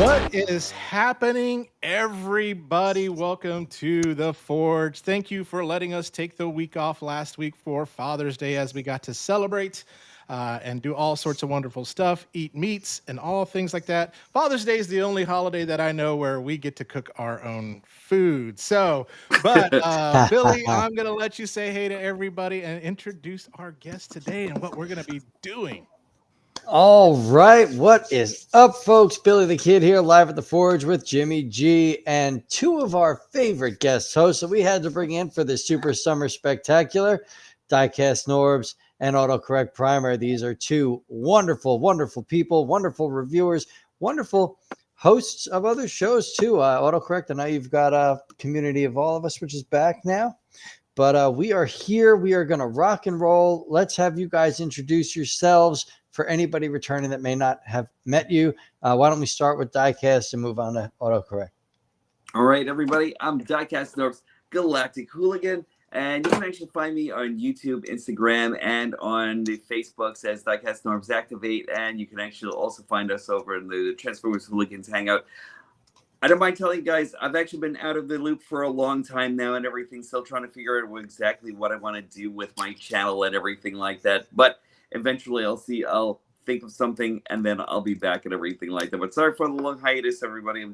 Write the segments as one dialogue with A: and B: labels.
A: What is happening, everybody? Welcome to the Forge. Thank you for letting us take the week off last week for Father's Day as we got to celebrate and do all sorts of wonderful stuff, eat meats and all things like that. Father's Day is the only holiday that I know where we get to cook our own food. Billy, I'm going to let you say hey to everybody and introduce our guest today and what we're going to be doing.
B: All right, what is up, folks? Billy the Kid here, live at the Forge with Jimmy G and two of our favorite guest hosts that we had to bring in for this Super Summer Spectacular, Diecast Norbz and Autocorrect Primer. These are two wonderful, wonderful people, wonderful reviewers, wonderful hosts of other shows too. Autocorrect, I know you've got a community of all of us, which is back now. But we are here. We are going to rock and roll. Let's have you guys introduce yourselves for anybody returning that may not have met you. Why don't we start with Diecast and move on to Autocorrect?
C: All right, everybody. I'm Diecast Norbz, Galactic Hooligan, and you can actually find me on YouTube, Instagram, and on the Facebooks as Diecast Norbz Activate, and you can actually also find us over in the Transformers Hooligans Hangout. I don't mind telling you guys, I've actually been out of the loop for a long time now and everything, still trying to figure out exactly what I want to do with my channel and everything like that. But eventually I'll think of something and then I'll be back and everything like that. But sorry for the long hiatus, everybody. I'm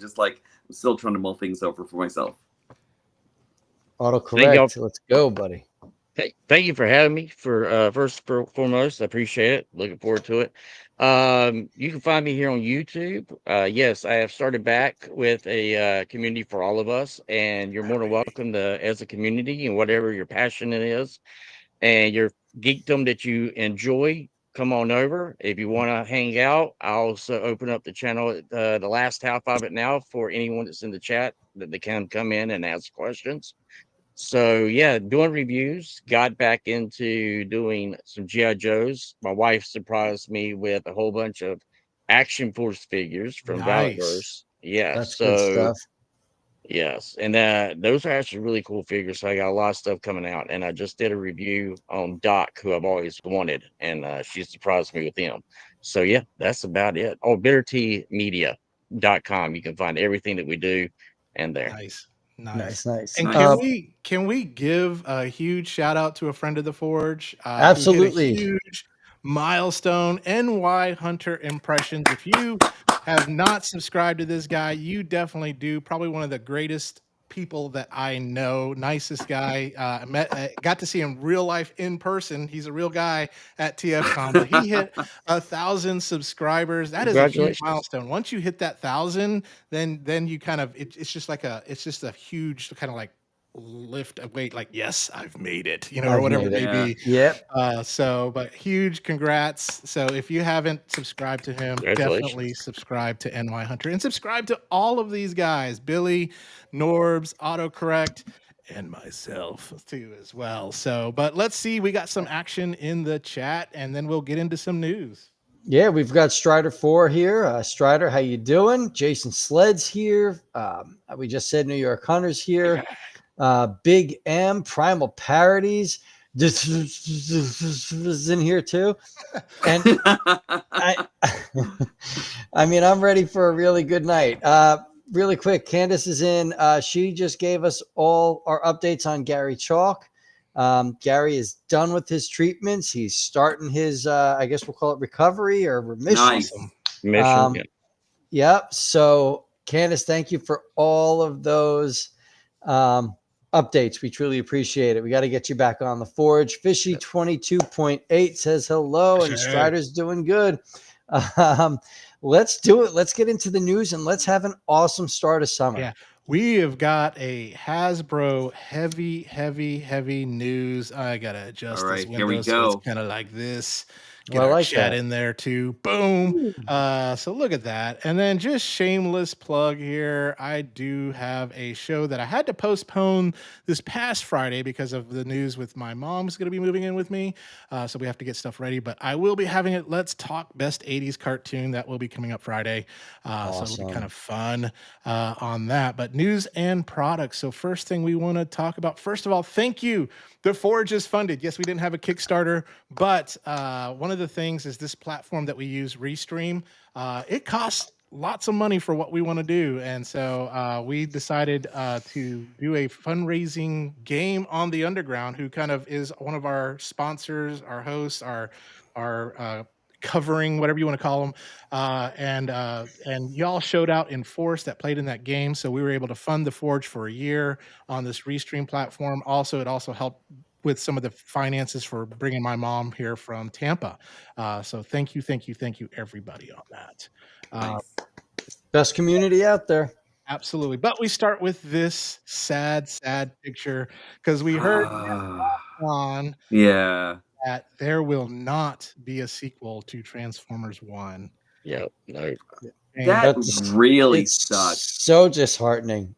C: still trying to mull things over for myself.
B: Autocorrect. Let's go, buddy.
D: Hey, thank you for having me. First and foremost, I appreciate it. Looking forward to it. You can find me here on YouTube. Yes, I have started back with a community for all of us, and you're more than welcome to, as a community, and whatever your passion is, and your geekdom that you enjoy, come on over. If you want to hang out, I'll also open up the channel, the last half of it now, for anyone that's in the chat that they can come in and ask questions. So yeah, doing reviews, got back into doing some G.I. Joes. My wife surprised me with a whole bunch of Action Force figures from Valorverse. Yeah,
B: that's good stuff.
D: Yes, and those are actually really cool figures. So I got a lot of stuff coming out, and I just did a review on Doc, who I've always wanted, and she surprised me with him. So yeah, that's about it. Oh, bitterteamedia.com. You can find everything that we do in there.
A: Nice.
B: And
A: can we give a huge shout out to a friend of the Forge?
B: Absolutely.
A: Who hit a huge milestone, NY Hunter Impressions. If you have not subscribed to this guy, you definitely do. Probably one of the greatest people that I know. Nicest guy. Got to see him real life in person. He's a real guy at TFCon, but he hit 1,000 subscribers. That is a huge milestone. Once you hit that 1,000, then you kind of it's just a huge kind of like lift of weight, like, yes, I've made it, or whatever it may be.
B: Yep.
A: But huge congrats. So if you haven't subscribed to him, definitely subscribe to NY Hunter and subscribe to all of these guys, Billy, Norbz, Autocorrect, and myself too as well. So, but let's see, we got some action in the chat and then we'll get into some news.
B: Yeah, we've got Strider 4 here. Strider, how you doing? Jason Sled's here. We just said New York Hunters here. Big M, Primal Parodies is in here too. And I mean, I'm ready for a really good night. Really quick, Candace is in. She just gave us all our updates on Gary Chalk. Gary is done with his treatments. He's starting his, I guess we'll call it recovery or remission.
D: Nice.
B: Yep. So, Candace, thank you for all of those updates. We truly appreciate it. We got to get you back on the Forge. Fishy 22.8 says hello, and Strider's doing good. Let's do it. Let's get into the news and let's have an awesome start of summer.
A: Yeah. We have got a Hasbro heavy news. I gotta adjust this window.
C: Here we go.
A: So it's kind of like this. Get our chat in there too. Boom. So look at that. And then just shameless plug here. I do have a show that I had to postpone this past Friday because of the news with my mom's going to be moving in with me. So we have to get stuff ready, but I will be having it. Let's talk best 80s cartoon. That will be coming up Friday. So it'll be kind of fun on that, but news and products. So first thing we want to talk about, first of all, thank you. The Forge is funded. Yes, we didn't have a Kickstarter, but one of the things is this platform that we use, Restream. It costs lots of money for what we want to do. And so we decided to do a fundraising game on the Underground, who kind of is one of our sponsors, our hosts, our covering, whatever you want to call them. And y'all showed out in force that played in that game. So we were able to fund the Forge for a year on this Restream platform. Also, it also helped with some of the finances for bringing my mom here from Tampa. So thank you, everybody on that.
C: Nice.
B: Best community out there.
A: Absolutely. But we start with this sad picture because we heard on
C: Yeah.
A: that there will not be a sequel to Transformers 1.
D: Yeah, no.
C: That really
B: it's
C: sucks.
B: so disheartening.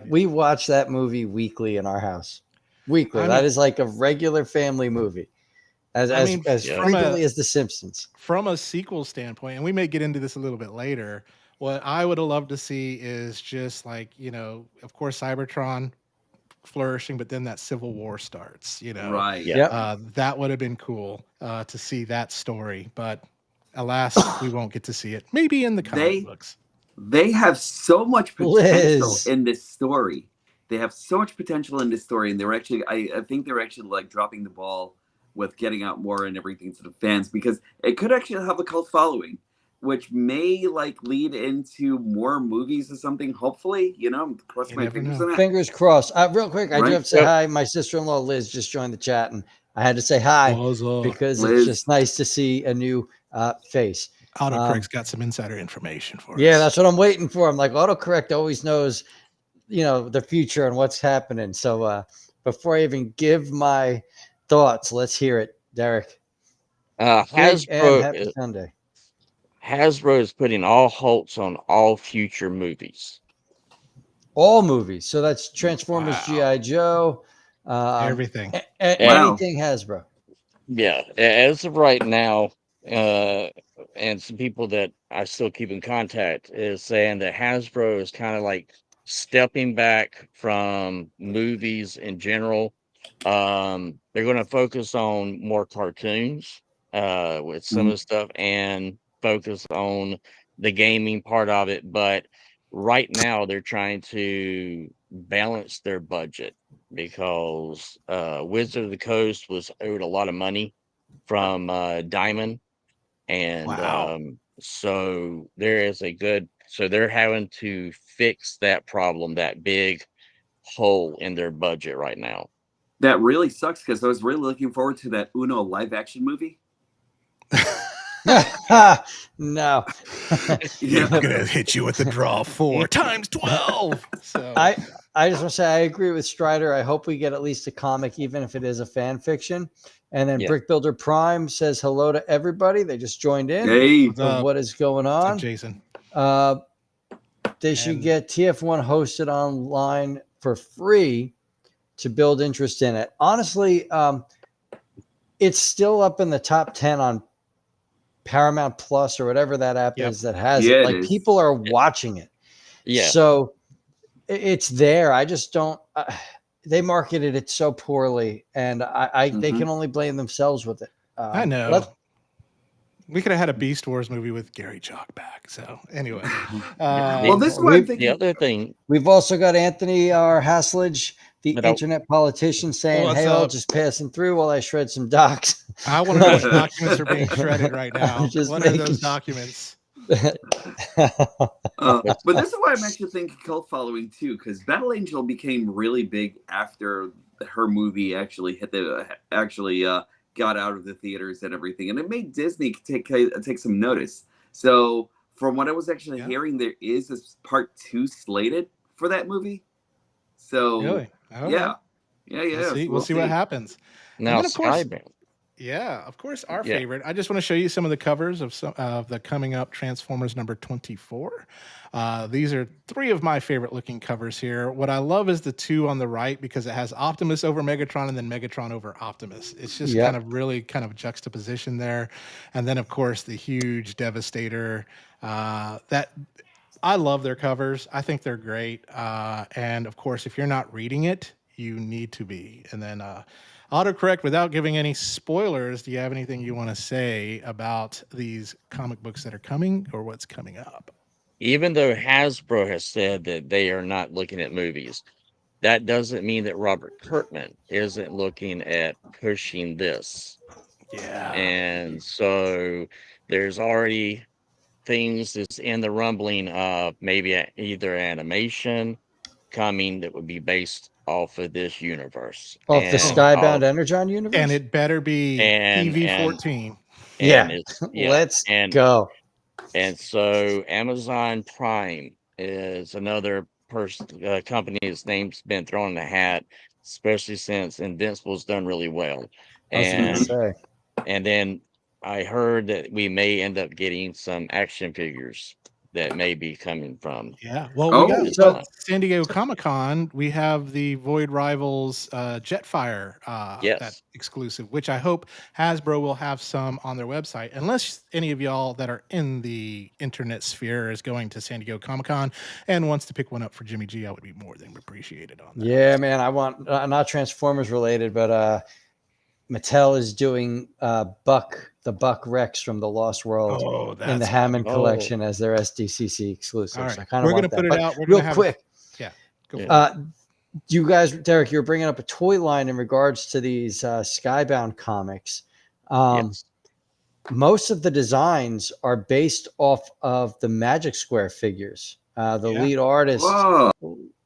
B: We watch that movie weekly in our house. Weekly. That is like a regular family movie. As frequently as The Simpsons.
A: From a sequel standpoint, and we may get into this a little bit later, what I would have loved to see is just like, of course, Cybertron flourishing, but then that Civil War starts,
C: Right.
B: Yeah.
A: That would have been cool to see that story, but alas, we won't get to see it. Maybe in the comic books.
C: They have so much potential in this story. They have so much potential in this story, and they were actually, I think they were actually like dropping the ball with getting out more and everything to the fans, because it could actually have a cult following, which may like lead into more movies or something. Hopefully, cross my fingers on that.
B: Fingers crossed. Real quick, I do have to say hi. My sister-in-law Liz just joined the chat, and I had to say hi because it's just nice to see a new face.
A: Autocorrect's got some insider information for us.
B: Yeah, that's what I'm waiting for. I'm like, Autocorrect always knows, the future and what's happening. So before I even give my thoughts, let's hear it, Derek.
D: Hasbro,
B: Sunday.
D: Hasbro is putting all halts on all future movies.
B: All movies. So that's Transformers, G.I. Joe,
A: everything.
B: Anything Hasbro.
D: Yeah, as of right now, and some people that I still keep in contact is saying that Hasbro is kind of like stepping back from movies in general. They're going to focus on more cartoons with some of the stuff and focus on the gaming part of it. But right now they're trying to balance their budget because Wizard of the Coast was owed a lot of money from Diamond. And so there is so they're having to fix that problem, that big hole in their budget right now.
C: That really sucks because I was really looking forward to that Uno live action movie.
B: No.
A: I'm gonna hit you with the draw 4 times 12. So
B: I just want to say I agree with Strider. I hope we get at least a comic, even if it is a fan fiction. And then Brick Builder Prime says hello to everybody. They just joined in.
C: Hey,
B: what is going on?
A: Jason.
B: They should get TF1 hosted online for free to build interest in it. Honestly, it's still up in the top 10 on Paramount Plus or whatever that app is that has it. Like people are watching it.
D: Yeah.
B: So it's there. I just don't. They marketed it so poorly, and they can only blame themselves with it.
A: I know. We could have had a Beast Wars movie with Gary Jock back. So anyway,
C: well, this is what I'm thinking.
D: The other thing,
B: we've also got Anthony R. Haslage, the internet politician, saying, "Hey, I'll just passing through while I shred some docs."
A: I want to know what documents are being shredded right now. What are those documents?
C: But this is why I'm actually thinking cult following too, because Battle Angel became really big after her movie actually got out of the theaters and everything, and it made Disney take some notice. So from what I was actually hearing, there is this part 2 slated for that movie. So
A: really?
C: Yeah.
A: We'll see what happens.
D: Now, Skybound.
A: Yeah, of course, our favorite. I just want to show you some of the covers of some of the coming up Transformers number 24. These are 3 of my favorite looking covers here. What I love is the 2 on the right because it has Optimus over Megatron and then Megatron over Optimus. It's just kind of juxtaposition there. And then, of course, the huge Devastator. That I love their covers. I think they're great. And, of course, if you're not reading it, you need to be. And then Autocorrect, without giving any spoilers, do you have anything you want to say about these comic books that are coming or what's coming up?
D: even though Hasbro has said that they are not looking at movies, that doesn't mean that Robert Kirkman isn't looking at pushing this.
A: Yeah.
D: And so there's already things that's in the rumbling of maybe either animation coming that would be based off of this universe.
B: Off the
D: And
B: Skybound Energon universe?
A: And it better be
D: and
A: PV-14.
B: Yeah.
D: it's
B: Let's
D: and
B: go.
D: and so Amazon Prime is another company that's name's been thrown in the hat, especially since Invincible's done really well.
B: I was going to
D: And
B: say.
D: and then I heard that we may end up getting some action figures that may be coming from.
A: Yeah. Well, we got
B: So-
A: San Diego Comic-Con. We have the Void Rivals Jetfire
D: Yes.
A: that exclusive, which I hope Hasbro will have some on their website. Unless any of y'all that are in the internet sphere is going to San Diego Comic-Con and wants to pick one up for Jimmy G, I would be more than appreciated on that.
B: Yeah, man. I want not Transformers related, but Mattel is doing the Buck Rex from the Lost World
A: Oh, that's
B: in the Hammond
D: cool.
B: collection as their SDCC exclusive.
A: All
B: So
A: right.
B: I kind
A: We're
B: of
A: going
B: want
A: to put
B: that.
A: it
B: But
A: out. We're
B: real
A: gonna have
B: quick,
A: go for
D: Yeah.
A: it.
B: you guys, Derek, you were bringing up a toy line in regards to these Skybound comics.
D: Yes.
B: Most of the designs are based off of the Magic Square figures. The
A: Yeah.
B: lead artist
C: Whoa.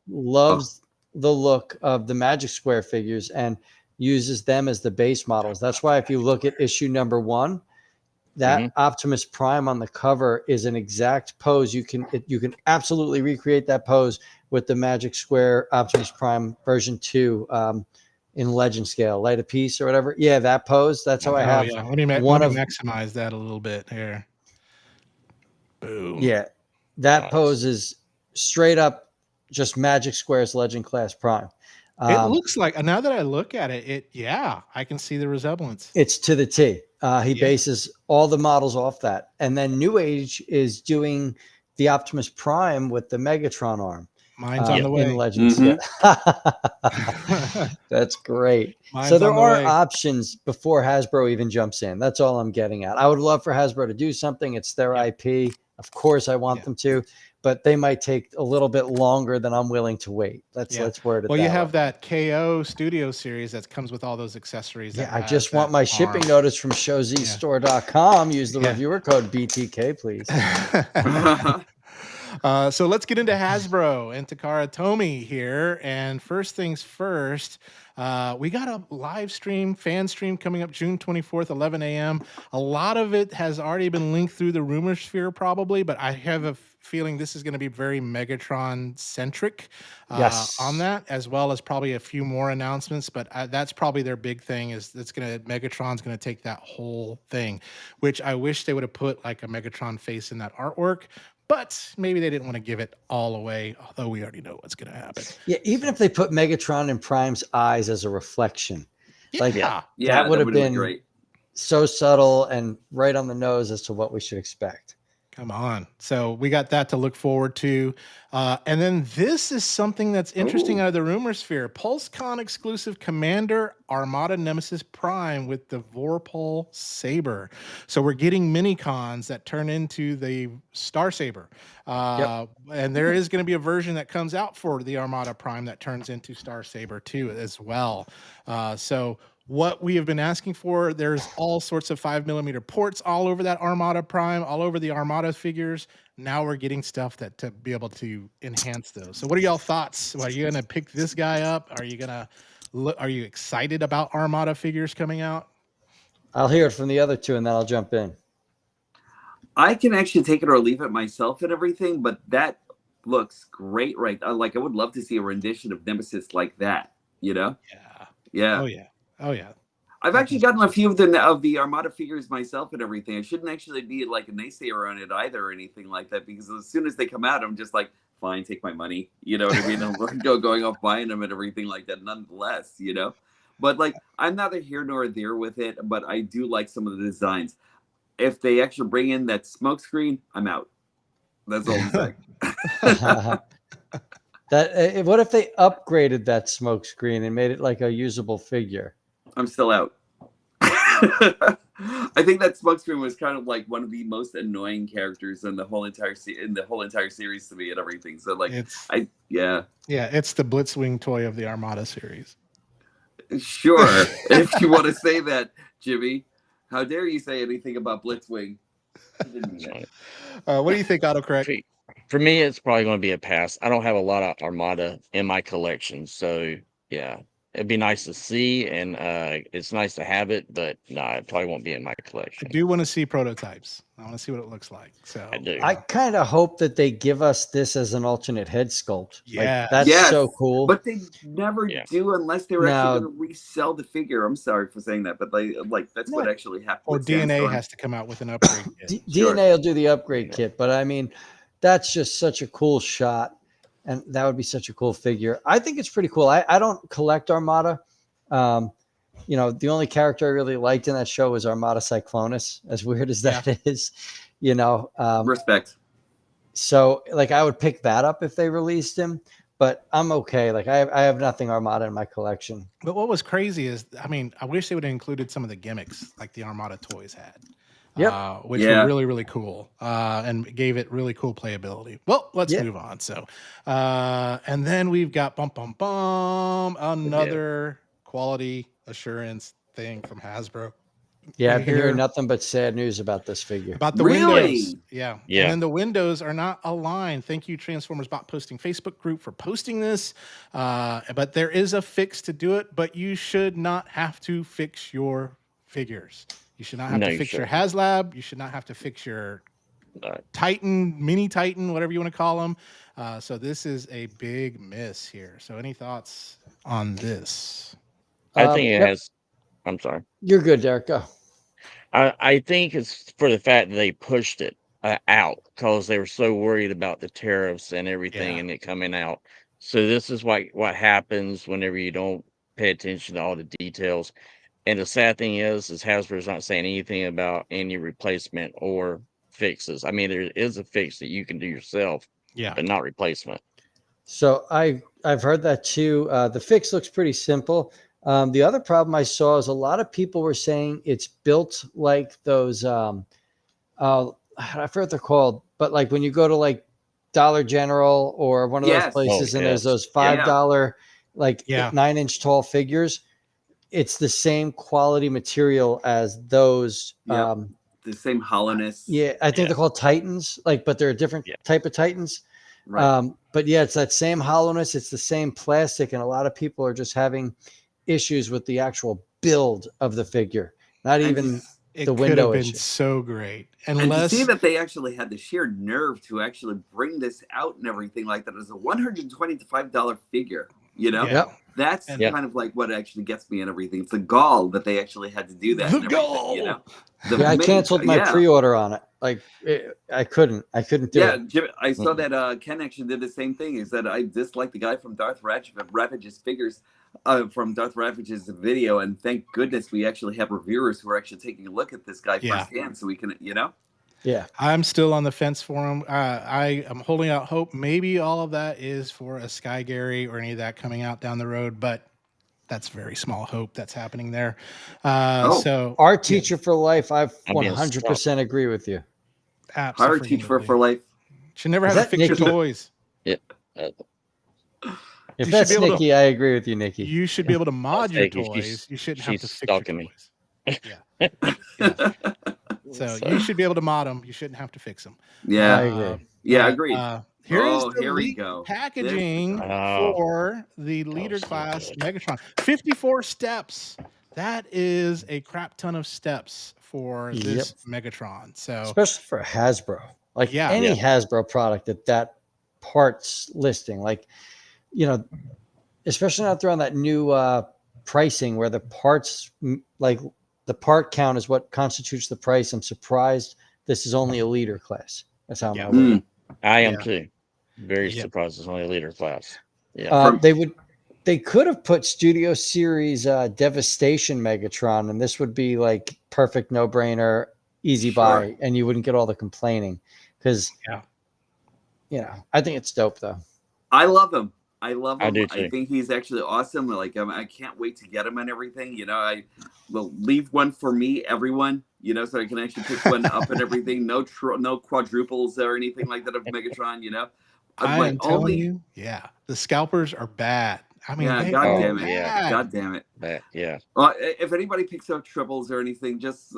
B: loves the look of the Magic Square figures and uses them as the base models. That's why if you look at issue number 1, that Optimus Prime on the cover is an exact pose. You can absolutely recreate that pose with the Magic Square Optimus Prime version 2 in legend scale, light a piece or whatever. Yeah, that pose. That's how I have
A: Yeah. Let me maximize that a little bit here. Boom.
B: Yeah, that
D: Nice.
B: pose is straight up just Magic Square's Legend Class Prime.
A: It looks like, now that I look at it, I can see the resemblance.
B: It's to the T. He bases all the models off that. And then New Age is doing the Optimus Prime with the Megatron arm.
A: Mine's on the way.
B: In Legends. Yeah. That's great.
A: Mine's
B: so there
A: on the
B: are
A: way.
B: options before Hasbro even jumps in. That's all I'm getting at. I would love for Hasbro to do something. It's their IP. Of course, I want them to, but they might take a little bit longer than I'm willing to wait. Let's word it.
A: Well,
B: that
A: you have
B: way.
A: that KO Studio series that comes with all those accessories.
B: Yeah, I just want my shipping notice from showzstore.com. Use the reviewer code BTK, please.
A: So let's get into Hasbro and Takara Tomy here. And first things first, we got a live stream, fan stream coming up June 24th, 11 a.m. A lot of it has already been linked through the rumor sphere probably, but I have a feeling this is going to be very Megatron centric on that, as well as probably a few more announcements. But that's probably their big thing, is Megatron's going to take that whole thing, which I wish they would have put like a Megatron face in that artwork. But maybe they didn't want to give it all away, although we already know what's going to happen.
B: Yeah, even if they put Megatron in Prime's eyes as a reflection, that would have been
C: great.
B: So subtle and right on the nose as to what we should expect.
A: Come on. So we got that to look forward to. And then this is something that's interesting out of the rumor sphere. PulseCon exclusive Commander Armada Nemesis Prime with the Vorpal Saber. So we're getting mini cons that turn into the Star Saber. And there is going to be a version that comes out for the Armada Prime that turns into Star Saber too as well. So what we have been asking for, there's all sorts of 5mm ports all over that Armada Prime, all over the Armada figures. Now we're getting stuff that to be able to enhance those. So what are y'all thoughts? Are you going to pick this guy up? Are you excited about Armada figures coming out?
B: I'll hear it from the other two and then I'll jump in.
C: I can actually take it or leave it myself and everything, but that looks great, right? I would love to see a rendition of Nemesis like that, you know? Yeah.
A: Oh yeah.
C: I've actually gotten a few of the Armada figures myself and everything. I shouldn't actually be like a naysayer on it either or anything like that, because as soon as they come out, I'm just like, fine, take my money. You know what I mean? I'm going off buying them and everything like that, nonetheless, you know? But like, I'm neither here nor there with it, but I do like some of the designs. If they actually bring in that smoke screen, I'm out. That's all I'm saying.
B: What if they upgraded that smoke screen and made it like a usable figure?
C: I'm still out. I think that Smokescreen was kind of like one of the most annoying characters in the whole entire series to me and everything. So like,
A: yeah, it's the Blitzwing toy of the Armada series.
C: Sure, if you want to say that, Jimmy. How dare you say anything about Blitzwing?
A: What do you think, Autocorrect?
D: For me, it's probably going to be a pass. I don't have a lot of Armada in my collection, so yeah, it'd be nice to see, and it's nice to have it, but no, it probably won't be in my collection.
A: I do want to see prototypes. I want to see what it looks like. So
D: I do.
B: I kind of hope that they give us this as an alternate head sculpt.
A: Yeah,
B: like, that's so cool.
C: But they never do unless they were actually going to resell the figure. I'm sorry for saying that, but like that's what actually happened.
A: Or DNA has to come out with an upgrade kit.
B: DNA will do the upgrade kit, but I mean, that's just such a cool shot, and that would be such a cool figure. I think it's pretty cool. I don't collect Armada. You know, the only character I really liked in that show was Armada Cyclonus, as weird as that is, you know.
C: Respect.
B: So, like, I would pick that up if they released him, but I'm okay. Like, I have nothing Armada in my collection.
A: But what was crazy is, I mean, I wish they would have included some of the gimmicks like the Armada toys had. Which were really, really cool and gave it really cool playability. Well, let's move on. So, and then we've got another quality assurance thing from Hasbro.
B: Yeah, I've been hearing nothing but sad news about this figure.
A: About the windows. Yeah. And then the windows are not aligned. Thank you, Transformers Bot Posting Facebook group, for posting this. But there is a fix to do it, but you should not have to fix your figures. You should not have to fix your HasLab. You should not have to fix your Titan, Mini Titan, whatever you want to call them. So this is a big miss here. So any thoughts on this?
D: I think it has. I'm sorry.
B: You're good, Derek. Go.
D: I think it's for the fact that they pushed it out because they were so worried about the tariffs and everything and it coming out. So this is what happens whenever you don't pay attention to all the details. And the sad thing is Hasbro's not saying anything about any replacement or fixes. I mean, there is a fix that you can do yourself, but not replacement.
B: So I've heard that too. The fix looks pretty simple. The other problem I saw is a lot of people were saying it's built like those, I forget what they're called, but like when you go to like Dollar General or one of those places and there's those $5 like 9-inch tall figures. It's the same quality material as those.
C: The same hollowness.
B: Yeah, I think they're called Titans, but they're a different type of Titans. Right. But yeah, it's that same hollowness. It's the same plastic, and a lot of people are just having issues with the actual build of the figure. Not even the window issue. It could have been
A: so great.
C: And to see that they actually had the sheer nerve to actually bring this out and everything like that as a $125 figure, you know?
B: Yep.
C: That's kind of like what actually gets me and everything. It's the gall that they actually had to do that.
A: The gall,
C: you know.
B: I canceled my pre-order on it. Like I couldn't do it.
C: Jim, I saw that Ken actually did the same thing. Is that I dislike the guy from Darth Ravage's figures, from Darth Ravage's video, and thank goodness we actually have reviewers who are actually taking a look at this guy firsthand, so we can, you know.
B: Yeah,
A: I'm still on the fence for him. I am holding out hope. Maybe all of that is for a Sky Gary or any of that coming out down the road, but that's very small hope that's happening there. So
B: our teacher for life, I 100% agree with you.
C: Our teacher for life
A: should never have to fix your toys.
D: Yeah.
B: If that's Nikki, I agree with you, Nikki.
A: You should be able to mod your toys. You shouldn't have to fix your toys. Yeah. So you should be able to mod them. You shouldn't have to fix them.
C: Yeah, I agree. Yeah, agreed.
A: Here we go. Packaging for the leader class Megatron. 54 steps. That is a crap ton of steps for this Megatron. So
B: especially for Hasbro, like any Hasbro product at that parts listing, like, you know, especially not throwing that new pricing where the parts, like the part count is what constitutes the price. I'm surprised this is only a leader class. That's how I'm
D: I am too. Very surprised it's only a leader class.
B: Yeah. They could have put Studio Series Devastation Megatron, and this would be like perfect no-brainer, easy buy, and you wouldn't get all the complaining because, you know, I think it's dope though.
C: I love him. I love
D: I
C: him.
D: do
C: I
D: too.
C: think he's actually awesome. Like I can't wait to get him and everything. You know, I will leave one for me, everyone. You know, so I can actually pick one up and everything. No quadruples or anything like that of Megatron. You know,
A: I
C: my
A: am telling
C: only
A: you, yeah, the scalpers are bad. I mean,
C: yeah,
A: they
C: god
A: are
D: Oh
C: damn it,
D: yeah,
A: bad.
C: god damn it.
D: yeah.
C: If anybody picks up triples or anything, just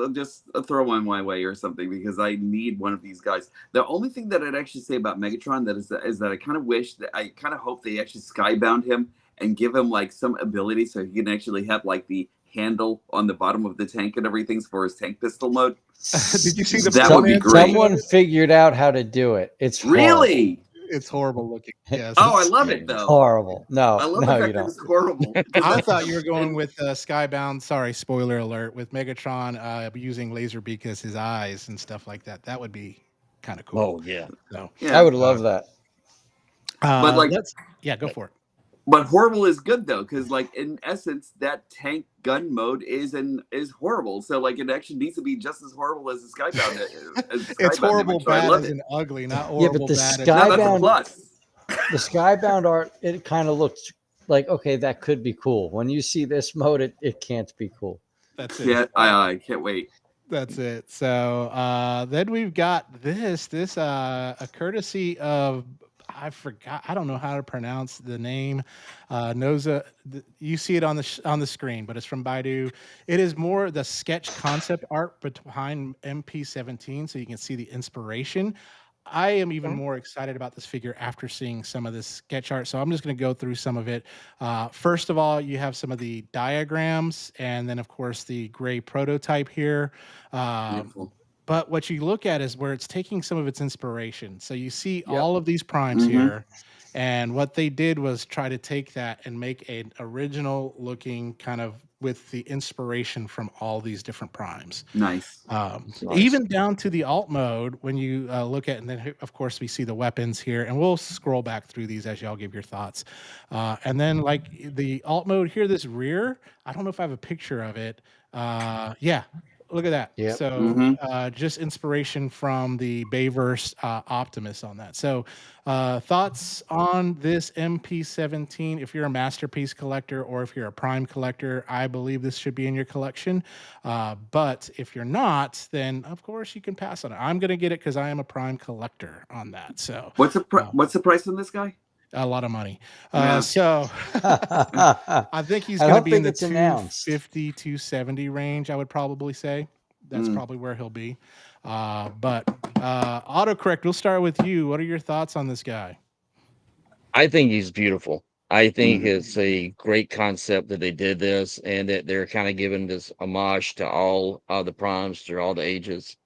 C: throw one my way or something because I need one of these guys. The only thing that I'd actually say about Megatron is that I kind of wish that I kind of hope they actually skybound him and give him like some ability so he can actually have like the handle on the bottom of the tank and everything for his tank pistol mode.
A: Did you see the
C: That would be
A: Batman
C: great.
A: version of
B: Someone
A: it?
B: figured out how to do it. It's horrible.
C: Really?
A: It's horrible looking. Yes,
C: Oh, I
A: it's.
C: love it though.
B: Horrible.
C: I
B: No,
C: love the
B: no, you
C: fact that
B: don't.
C: it's horrible.
A: I thought you were going
C: and-
A: with Skybound. Sorry, spoiler alert. With Megatron using Laserbeak as his eyes and stuff like that. That would be kind of cool.
D: Oh yeah.
A: So,
C: yeah.
B: I would love that.
C: But like
A: go for it.
C: But horrible is good though, because like in essence, that tank gun mode is horrible. So like it actually needs to be just as horrible as the Skybound.
A: It's horrible
C: image, so I
A: bad
C: love
A: as
C: it.
A: in ugly, not
B: Yeah,
A: horrible
B: but the
A: bad as
C: No, that's a
B: Skybound-
C: plus.
B: The Skybound art, it kind of looks like, okay, that could be cool. When you see this mode, it can't be cool.
A: That's it.
C: Yeah, I can't wait.
A: That's it. So then we've got this a courtesy of I forgot. I don't know how to pronounce the name. Noza, you see it on the screen, but it's from Baidu. It is more the sketch concept art behind MP17, so you can see the inspiration. I am even more excited about this figure after seeing some of this sketch art. So I'm just going to go through some of it. First of all, you have some of the diagrams, and then of course the gray prototype here.
C: Beautiful.
A: But what you look at is where it's taking some of its inspiration. So you see
B: Yep.
A: all of these primes
C: Mhm.
A: here. And what they did was try to take that and make an original looking kind of with the inspiration from all these different primes.
C: Nice.
D: Nice.
A: Even down to the alt mode when you look at, and then of course we see the weapons here, and we'll scroll back through these as y'all give your thoughts. And then like the alt mode here, this rear, I don't know if I have a picture of it. Yeah. Look at that.
B: Yep.
A: So
C: Mhm.
A: just inspiration from the Bayverse Optimus on that. So thoughts on this MP17? If you're a masterpiece collector or if you're a prime collector, I believe this should be in your collection. But if you're not, then of course you can pass on it. I'm going to get it because I am a prime collector on that. So
C: What's the price on this guy?
A: a lot of money.
C: Yeah.
B: I
A: I think he's going to
B: don't
A: be in
B: think
A: the
B: it's announced.
A: 250, 270 range, I would probably say. That's probably where he'll be. But autocorrect, we'll start with you. What are your thoughts on this guy?
D: I think he's beautiful. I think
C: Mhm.
D: it's a great concept that they did this and that they're kind of giving this homage to all the primes through all the ages.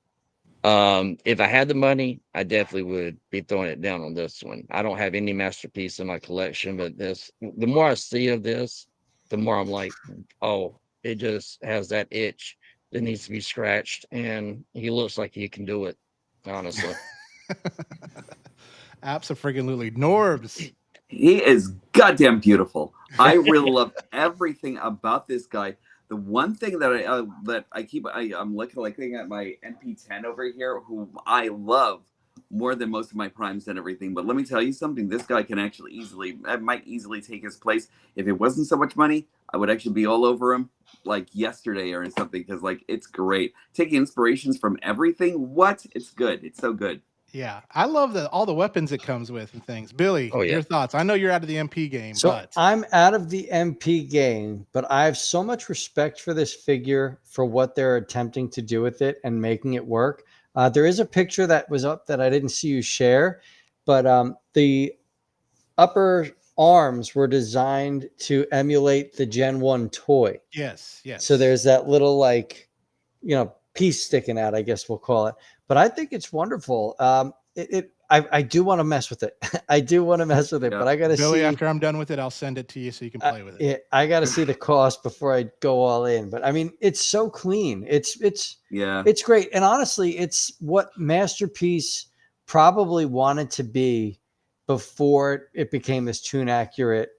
D: If I had the money, I definitely would be throwing it down on this one. I don't have any masterpiece in my collection, but the more I see of this, the more I'm like, oh, it just has that itch that needs to be scratched, and he looks like he can do it, honestly.
A: Absolutely. Norbs.
C: He is goddamn beautiful. I really love everything about this guy. The one thing that I'm looking at my MP10 over here, whom I love more than most of my primes and everything. But let me tell you something. This guy can actually might easily take his place. If it wasn't so much money, I would actually be all over him like yesterday or something because like it's great. Taking inspirations from everything. What? It's good. It's so good.
A: Yeah, I love all the weapons it comes with and things. Billy,
D: Oh, yeah.
A: your thoughts? I know you're out of the MP game,
B: So
A: but
B: I'm out of the MP game, but I have so much respect for this figure for what they're attempting to do with it and making it work. There is a picture that was up that I didn't see you share, but the upper arms were designed to emulate the Gen 1 toy.
A: yes.
B: So there's that little piece sticking out, I guess we'll call it. But I think it's wonderful. I do want to mess with it. I do want to mess with it,
C: Yeah.
B: but I got to
A: Billy,
B: see.
A: after I'm done with it, I'll send it to you so you can play with it.
B: Yeah, I got to see the cost before I go all in. But I mean, it's so clean. It's great, and honestly, it's what Masterpiece probably wanted to be before it became this tune accurate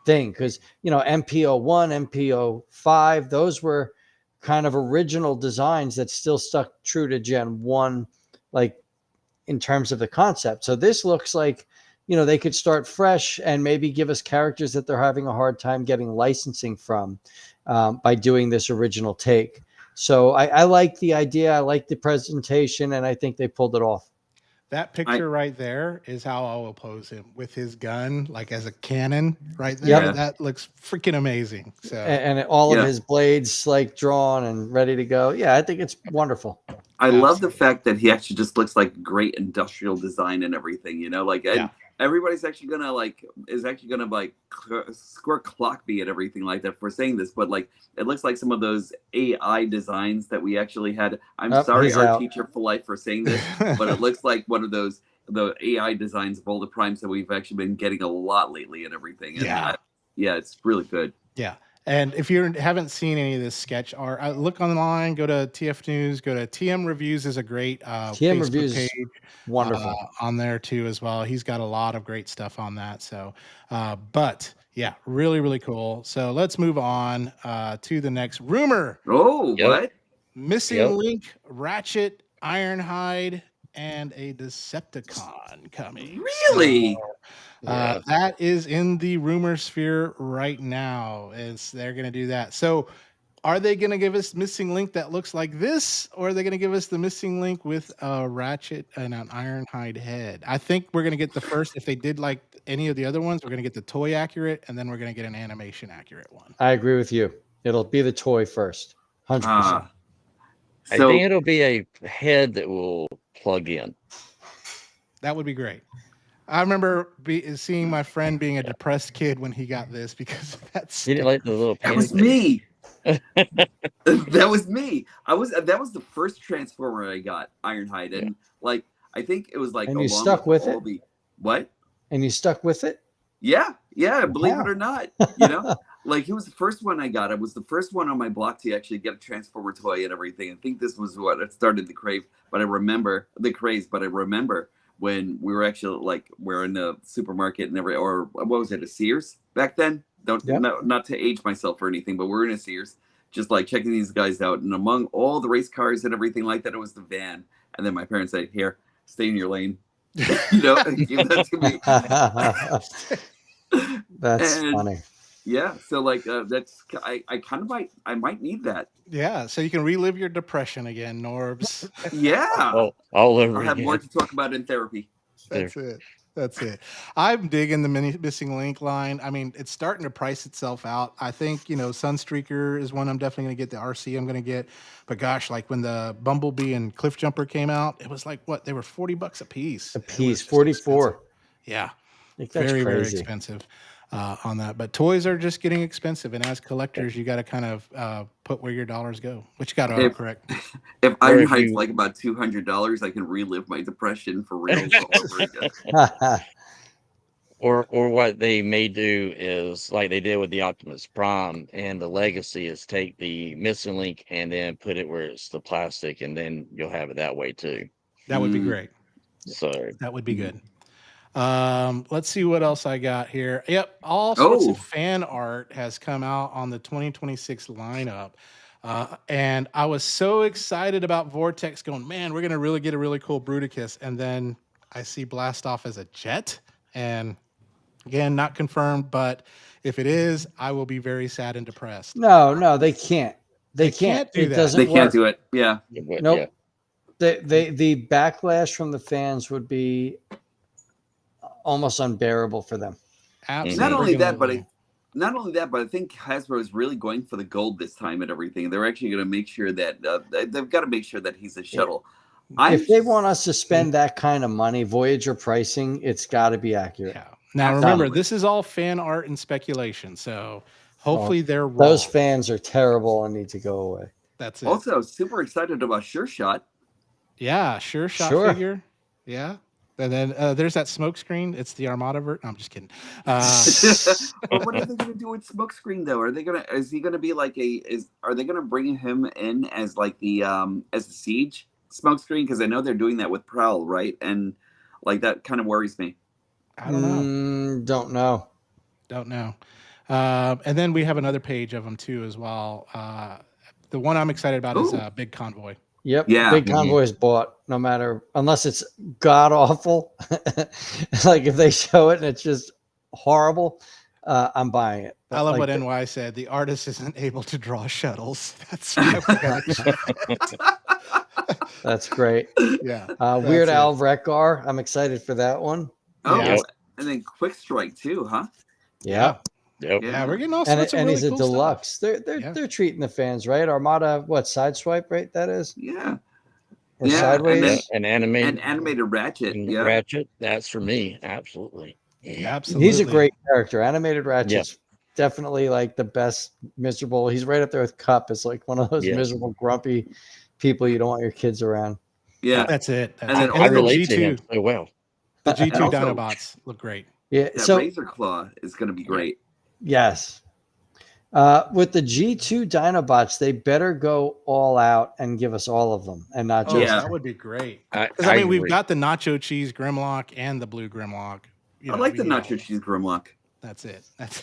B: thing. Because MP01, MP05, those were kind of original designs that still stuck true to Gen 1, like in terms of the concept. So this looks like they could start fresh and maybe give us characters that they're having a hard time getting licensing from by doing this original take. So I like the idea. I like the presentation, and I think they pulled it off.
A: That picture right there is how I will pose him with his gun, like as a cannon right there.
B: Yep.
A: That looks freaking amazing. So
B: and all of his blades like drawn and ready to go. Yeah, I think it's wonderful.
C: I love the fact that he actually just looks like great industrial design and everything, and everybody's actually gonna squirt clock me and everything like that for saying this, but like it looks like some of those AI designs that we actually had. I'm sorry, our teacher for life, for saying this, but it looks like one of the AI designs of all the primes that we've actually been getting a lot lately and everything. And it's really good.
A: Yeah. And if you haven't seen any of this sketch art, look online, go to TF News, go to TM Reviews is a great
B: TM
A: Facebook
B: Reviews
A: page
B: wonderful
A: on there too as well. He's got a lot of great stuff on that. So, but yeah, really, really cool. So let's move on to the next rumor.
C: Oh, what?
A: Missing Link, Ratchet, Ironhide, and a Decepticon coming.
C: Really?
A: So, that is in the rumor sphere right now. They're going to do that. So are they going to give us Missing Link that looks like this, or are they going to give us the Missing Link with a Ratchet and an Ironhide head? I think we're going to get the first. If they did like any of the other ones, we're going to get the toy accurate, and then we're going to get an animation accurate one.
B: I agree with you. It'll be the toy first, 100%.
D: I think it'll be a head that will plug in.
A: That would be great. I remember seeing my friend being a depressed kid when he got this because that's.
D: He didn't like the little.
C: That was me. That was me. That was the first Transformer I got, Ironhide, and like I think it was like.
B: And you stuck with it.
C: What?
B: And you stuck with it.
C: Yeah. Believe it or not, like he was the first one I got. It was the first one on my block to actually get a Transformer toy and everything. I think this was what started the craze. But I remember when we were actually we're in the supermarket and or what was it, a Sears back then? Not to age myself or anything, but we're in a Sears, just like checking these guys out. And among all the race cars and everything like that, it was the van. And then my parents said, "Here, stay in your lane." Give that to
B: me. That's funny.
C: Yeah, so I might need that.
A: Yeah, so you can relive your depression again, Norbz.
C: Yeah.
D: I'll
C: have more to talk about in therapy.
A: That's it. I'm digging the Missing Link line. I mean, it's starting to price itself out. I think, Sunstreaker is one I'm definitely going to get. The RC I'm going to get. But gosh, like when the Bumblebee and Cliff Jumper came out, it was like, what? They were $40 a piece.
B: 44.
A: Expensive. Yeah.
B: Very,
A: very expensive on that. But toys are just getting expensive. And as collectors, you got to kind of put where your dollars go. Which you got to autocorrect.
C: If Ironhide's like about $200, I can relive my depression for real all over again.
D: Or what they may do is like they did with the Optimus Prime and the Legacy is take the Missing Link and then put it where it's the plastic, and then you'll have it that way too.
A: That would be great.
D: So
A: that would be good. Let's see what else I got here. Yep, all sorts of fan art has come out on the 2026 lineup. And I was so excited about Vortex going, man, we're going to really get a really cool Bruticus. And then I see Blastoff as a jet. And again, not confirmed, but if it is, I will be very sad and depressed.
B: No, they can't. They can't do that.
C: They can't do it. Yeah.
B: Nope. Yeah. The backlash from the fans would be almost unbearable for them.
A: Absolutely.
C: Not only that, but I think Hasbro is really going for the gold this time and everything. They're actually going to make sure that they've got to make sure that he's a shuttle.
B: If they want us to spend that kind of money, Voyager pricing, it's got to be accurate.
A: Yeah. Now remember, this is all fan art and speculation, so hopefully they're wrong.
B: Those fans are terrible and need to go away.
A: That's it.
C: Also, super excited about Sure Shot.
A: Yeah, Sure Shot figure. Yeah. And then there's that Smokescreen. It's the Armada vert. No, I'm just kidding.
C: But what are they going to do with Smokescreen though? Is he going to be like are they going to bring him in as like the as the Siege Smokescreen? Because I know they're doing that with Prowl, right? And like that kind of worries me.
A: I don't know. Don't know. And then we have another page of them too as well. The one I'm excited about is Big Convoy.
B: Yep.
C: Yeah.
B: Big Convoy is bought no matter, unless it's god awful. Like if they show it and it's just horrible, I'm buying it.
A: I love
B: like
A: what NY said. The artist isn't able to draw shuttles. That's why we're gonna check it.
B: That's great.
A: Yeah.
B: Weird
A: that's it.
B: Al Rekgar. I'm excited for that one.
C: Oh,
D: Yep.
C: and then Quick Strike too, huh?
B: Yeah.
D: Yep.
A: Yeah, we're getting all
B: And,
A: sorts of
B: and
A: really
B: he's a
A: cool
B: deluxe.
A: stuff.
B: They're treating the fans right. Armada, what, Sideswipe, right? That is.
C: Yeah.
B: Or
C: Yeah,
B: Sideways.
C: and
D: An
C: animated Ratchet. Yeah.
D: Ratchet. That's for me. Absolutely.
A: Absolutely.
B: He's a great character. Animated Ratchet's
D: Yeah.
B: definitely like the best miserable. He's right up there with Cup. It's like one of those miserable, grumpy people you don't want your kids around.
C: Yeah.
A: That's it.
C: And then
D: I
A: the
D: relate to him
A: G2,
D: so well.
A: the G2
C: also-
A: Dinobots look great.
B: Yeah.
C: That
B: So
C: Razor Claw is going to be great.
B: yes. With the G2 Dinobots, they better go all out and give us all of them and not
A: Oh,
B: just.
C: Yeah.
A: that would be great.
D: I
A: Because I mean, we've
D: agree.
A: got the nacho cheese Grimlock and the blue Grimlock. You
C: I
A: know,
C: like
A: we
C: the
A: need all
C: Nacho
A: of
C: Cheese Grimlock.
A: That's it. That's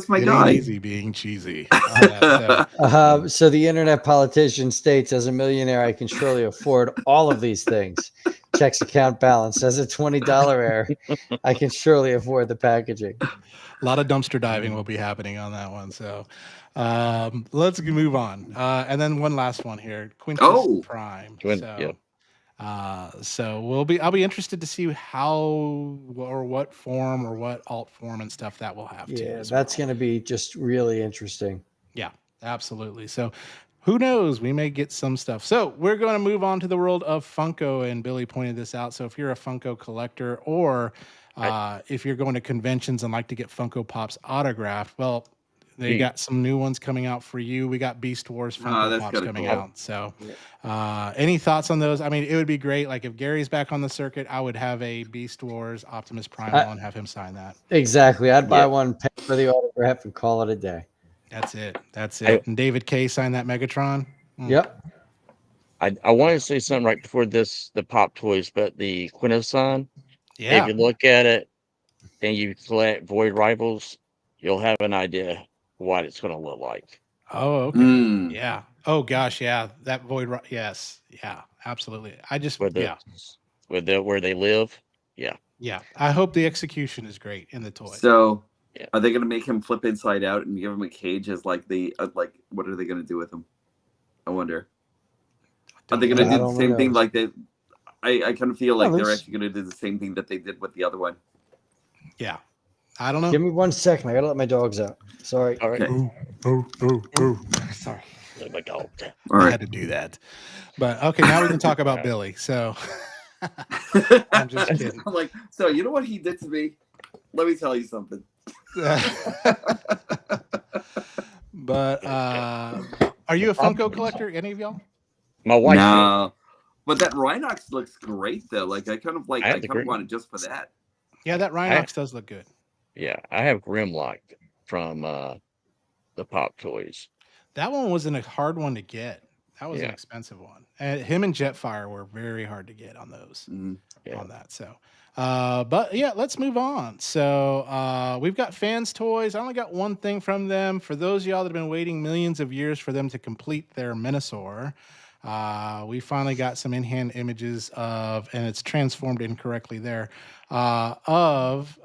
C: my
A: it
C: guy.
A: ain't easy being cheesy. So,
B: So the internet politician states, as a millionaire, I can surely afford all of these things. Checks account balance. As a $20 error, I can surely afford the packaging.
A: a lot of dumpster diving will be happening on that one. So let's move on. And then one last one here, Quintus Prime. So I'll be interested to see how or what form or what alt form and stuff that will have.
B: Yeah, that's going to be just really interesting.
A: Yeah, absolutely. So who knows? We may get some stuff. So we're going to move on to the world of Funko, and Billy pointed this out. So if you're a Funko collector, or if you're going to conventions and like to get Funko Pops autographed, well, they got some new ones coming out for you. We got Beast Wars Funko Pops coming out. So any thoughts on those? I mean, it would be great. Like if Gary's back on the circuit, I would have a Beast Wars Optimus Primal and have him sign that.
B: Exactly. I'd buy one, pay for the autograph, and call it a day.
A: That's it. That's it. And David K signed that Megatron.
B: Yep.
D: I wanted to say something right before this, the Pop Toys, but the Quintesson,
A: Yeah.
D: if you look at it and you collect Void Rivals, you'll have an idea what it's going to look like.
A: Oh, okay. Yeah. Oh gosh, yeah. That Void. Yes. Yeah. Absolutely. I just
D: where they live. Yeah.
A: Yeah. I hope the execution is great in the toy.
C: So, are they going to make him flip inside out and give him a cage as like the like? What are they going to do with him? I wonder. Are they going to do the same thing like they? I kind of feel like they're actually going to do the same thing that they did with the other one.
A: Yeah. I don't know.
B: Give me 1 second. I got to let my dogs out. Sorry.
D: All right.
A: Oh. Sorry.
D: Let my dog.
C: All right.
A: I had to do that. But okay, now we can talk about Billy. So I'm just kidding.
C: I'm like, so you know what he did to me? Let me tell you something.
A: But are you a Funko collector? Any of y'all?
D: My wife.
C: No. But that Rhinox looks great though. Like I kind of want it just for that.
A: Yeah, that Rhinox does look good.
D: Yeah, I have Grimlock from the Pop Toys.
A: That one wasn't a hard one to get. That was an expensive one. And him and Jetfire were very hard to get on those. On that. So but yeah, let's move on. So we've got Fans Toys. I only got one thing from them. For those of y'all that have been waiting millions of years for them to complete their Minosaur, we finally got some in-hand images of, and it's transformed incorrectly there, of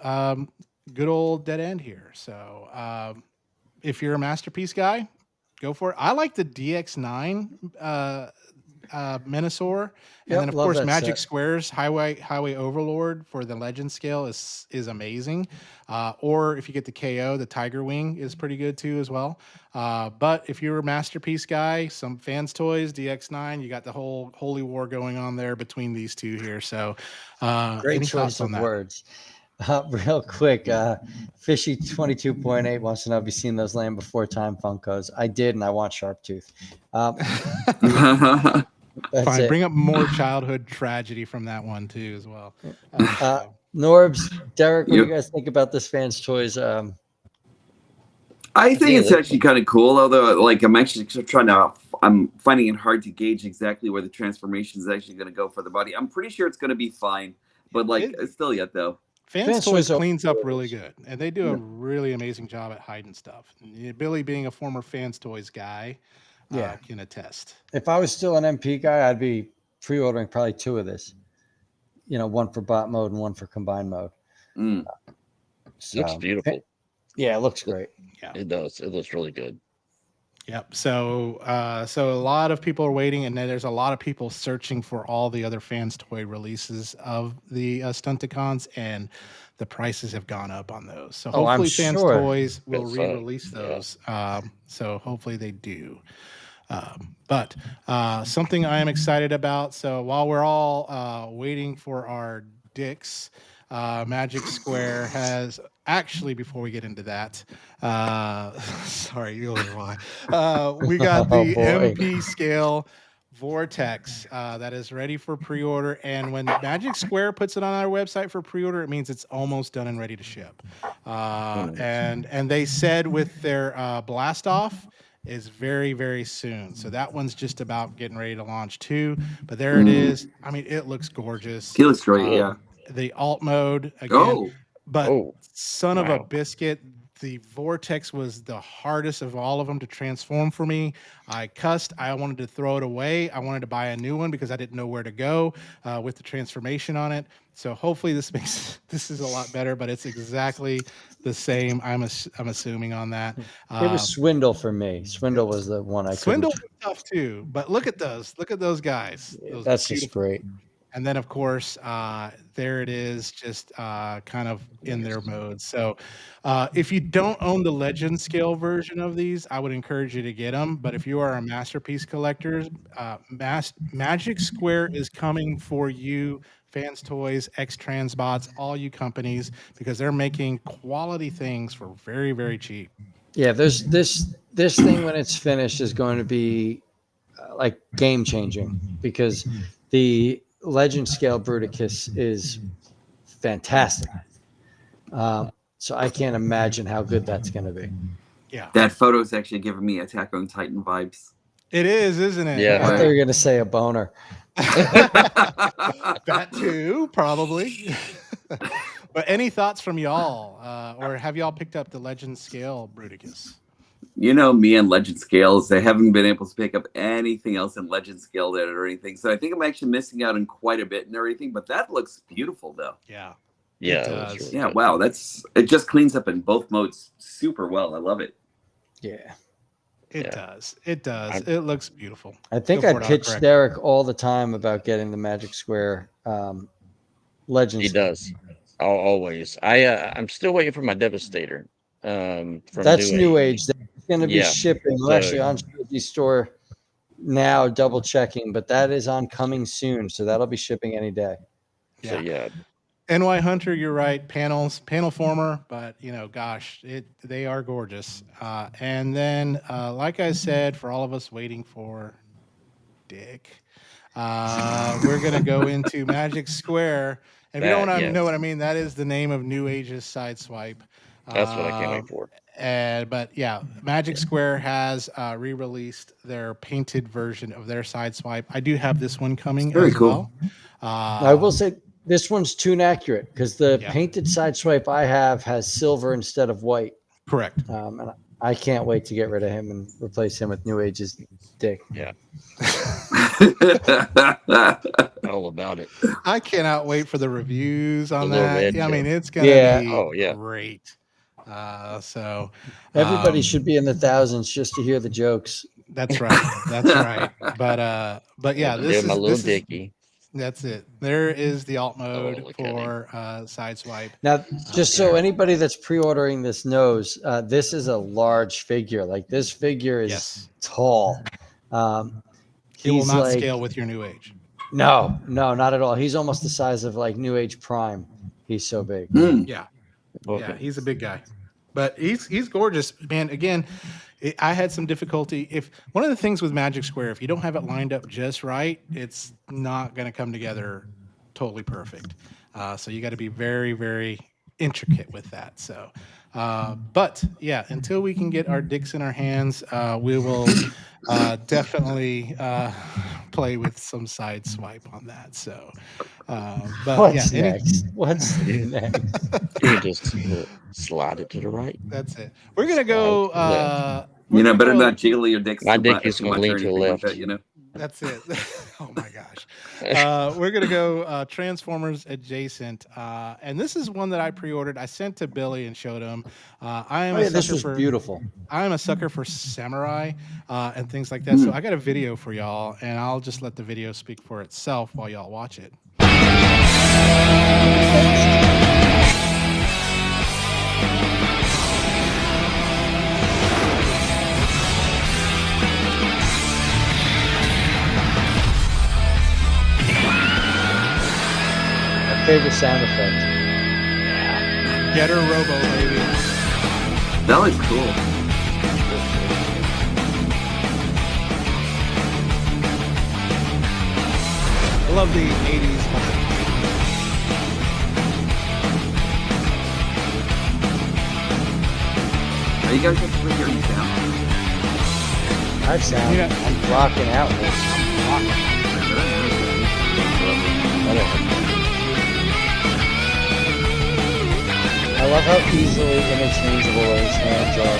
A: good old Dead End here. So if you're a Masterpiece guy, go for it. I like the DX9 Minosaur, and then of course Magic Square's Highway Overlord for the Legend scale is amazing. Or if you get the KO, the Tiger Wing is pretty good too as well. But if you're a Masterpiece guy, some Fans Toys, DX9, you got the whole holy war going on there between these two here. So
B: great choice of words. Real quick, Fishy 22.8 wants to know if you've seen those Land Before Time Funkos. I did, and I want Sharptooth.
A: Fine, bring up more childhood tragedy from that one too as well.
B: Norbz, Derek, what do you guys think about this Fans Toys?
C: I think it's actually kind of cool, although like I'm finding it hard to gauge exactly where the transformation is actually going to go for the body. I'm pretty sure it's going to be fine, but like still yet though.
A: Fans Toys cleans up really good, and they do a really amazing job at hiding stuff. Billy being a former Fans Toys guy, can attest.
B: If I was still an MP guy, I'd be pre-ordering probably 2 of this. One for bot mode and one for combined mode.
D: So, looks beautiful.
B: Yeah, it looks great.
A: Yeah,
D: it does. It looks really good.
A: Yep. So a lot of people are waiting, and then there's a lot of people searching for all the other fans toy releases of the Stunticons, and the prices have gone up on those. So hopefully Fans Toys will re-release those. So hopefully they do. But something I am excited about. So while we're all waiting for our dicks, Magic Square has actually, before we get into that, sorry, you'll hear why. We got the MP scale Vortex that is ready for pre-order, and when Magic Square puts it on our website for pre-order, it means it's almost done and ready to ship. And they said with their blast off is very, very soon. So that one's just about getting ready to launch too. But there it is. I mean, it looks gorgeous.
C: It looks great, yeah.
A: The alt mode again. Son of a biscuit, the Vortex was the hardest of all of them to transform for me. I cussed. I wanted to throw it away. I wanted to buy a new one because I didn't know where to go with the transformation on it. So hopefully this is a lot better, but it's exactly the same. I'm assuming on that.
B: It was Swindle for me. Swindle was the one I couldn't.
A: Swindle was tough too, but look at those. Look at those guys.
B: That's just great.
A: And then, of course, there it is, just kind of in their mode. So if you don't own the Legend scale version of these, I would encourage you to get them. But if you are a Masterpiece collector, Magic Square is coming for you, Fans Toys, X-Transbots, all you companies, because they're making quality things for very, very cheap.
B: Yeah, there's this thing when it's finished is going to be like game-changing, because the Legend scale Bruticus is fantastic. So I can't imagine how good that's going to be.
A: Yeah.
C: That photo is actually giving me Attack on Titan vibes.
A: It is, isn't it?
B: Yeah. I thought you were going to say a boner.
A: That too, probably. But any thoughts from y'all? Or have y'all picked up the Legend scale Bruticus?
C: You know me and Legend scales. I haven't been able to pick up anything else in Legend scale that or anything. So I think I'm actually missing out on quite a bit and everything. But that looks beautiful, though.
A: Yeah.
D: Yeah.
C: Really good. Wow. It just cleans up in both modes super well. I love it.
B: Yeah.
A: It does. It does. It looks beautiful.
B: I think I pitched Derek all the time about getting the Magic Square Legend.
D: He does. Always. I'm still waiting for my Devastator.
B: That's New Age. It's going to be shipping. We're actually on the store now, double checking, but that is on coming soon. So that'll be shipping any day.
A: Yeah. So, NY Hunter, you're right. Panel former, but gosh, they are gorgeous. And then, like I said, for all of us waiting for Dick, we're gonna go into Magic Square. And if you don't know what I mean, that is the name of New Age's Sideswipe.
D: That's what I can't wait for.
A: But yeah, Magic Square has re-released their painted version of their Sideswipe. I do have this one coming as well.
B: I will say this one's tune accurate because the painted Sideswipe I have has silver instead of white.
A: Correct.
B: And I can't wait to get rid of him and replace him with New Age's Dick.
D: Yeah. All about it.
A: I cannot wait for the reviews on that. I mean, it's gonna be great. So
B: everybody should be in the thousands just to hear the jokes.
A: That's right. That's right. But yeah, this is
D: my little Dickie.
A: That's it. There is the alt mode for Sideswipe.
B: Now, just so anybody that's pre-ordering this knows, this is a large figure. Like this figure is tall.
A: He will not scale with your New Age.
B: No, not at all. He's almost the size of like New Age Prime. He's so big.
A: Yeah, he's a big guy, but he's gorgeous, man. Again, I had some difficulty. If one of the things with Magic Square, if you don't have it lined up just right, it's not going to come together totally perfect. So you got to be very, very intricate with that. So, but yeah, until we can get our dicks in our hands, we will definitely play with some Sideswipe on that. So, but
B: what's next? What's next?
D: You just slide it to the right.
A: That's it. We're gonna go
C: better not jiggle your dick.
D: My dick is going to lean to the left.
C: Like that,
A: That's it. Oh my gosh. We're gonna go Transformers adjacent, and this is one that I pre-ordered. I sent to Billy and showed him.
B: This was beautiful.
A: I'm a sucker for samurai and things like that. So I got a video for y'all, and I'll just let the video speak for itself while y'all watch it.
B: Favorite sound effect.
A: Yeah. Getter Robo, baby.
C: That looks cool.
A: I love the 80s.
C: Are you guys actually hearing sound?
B: I sound. Yeah. I'm rocking out with I love how easily interchangeable those hands are.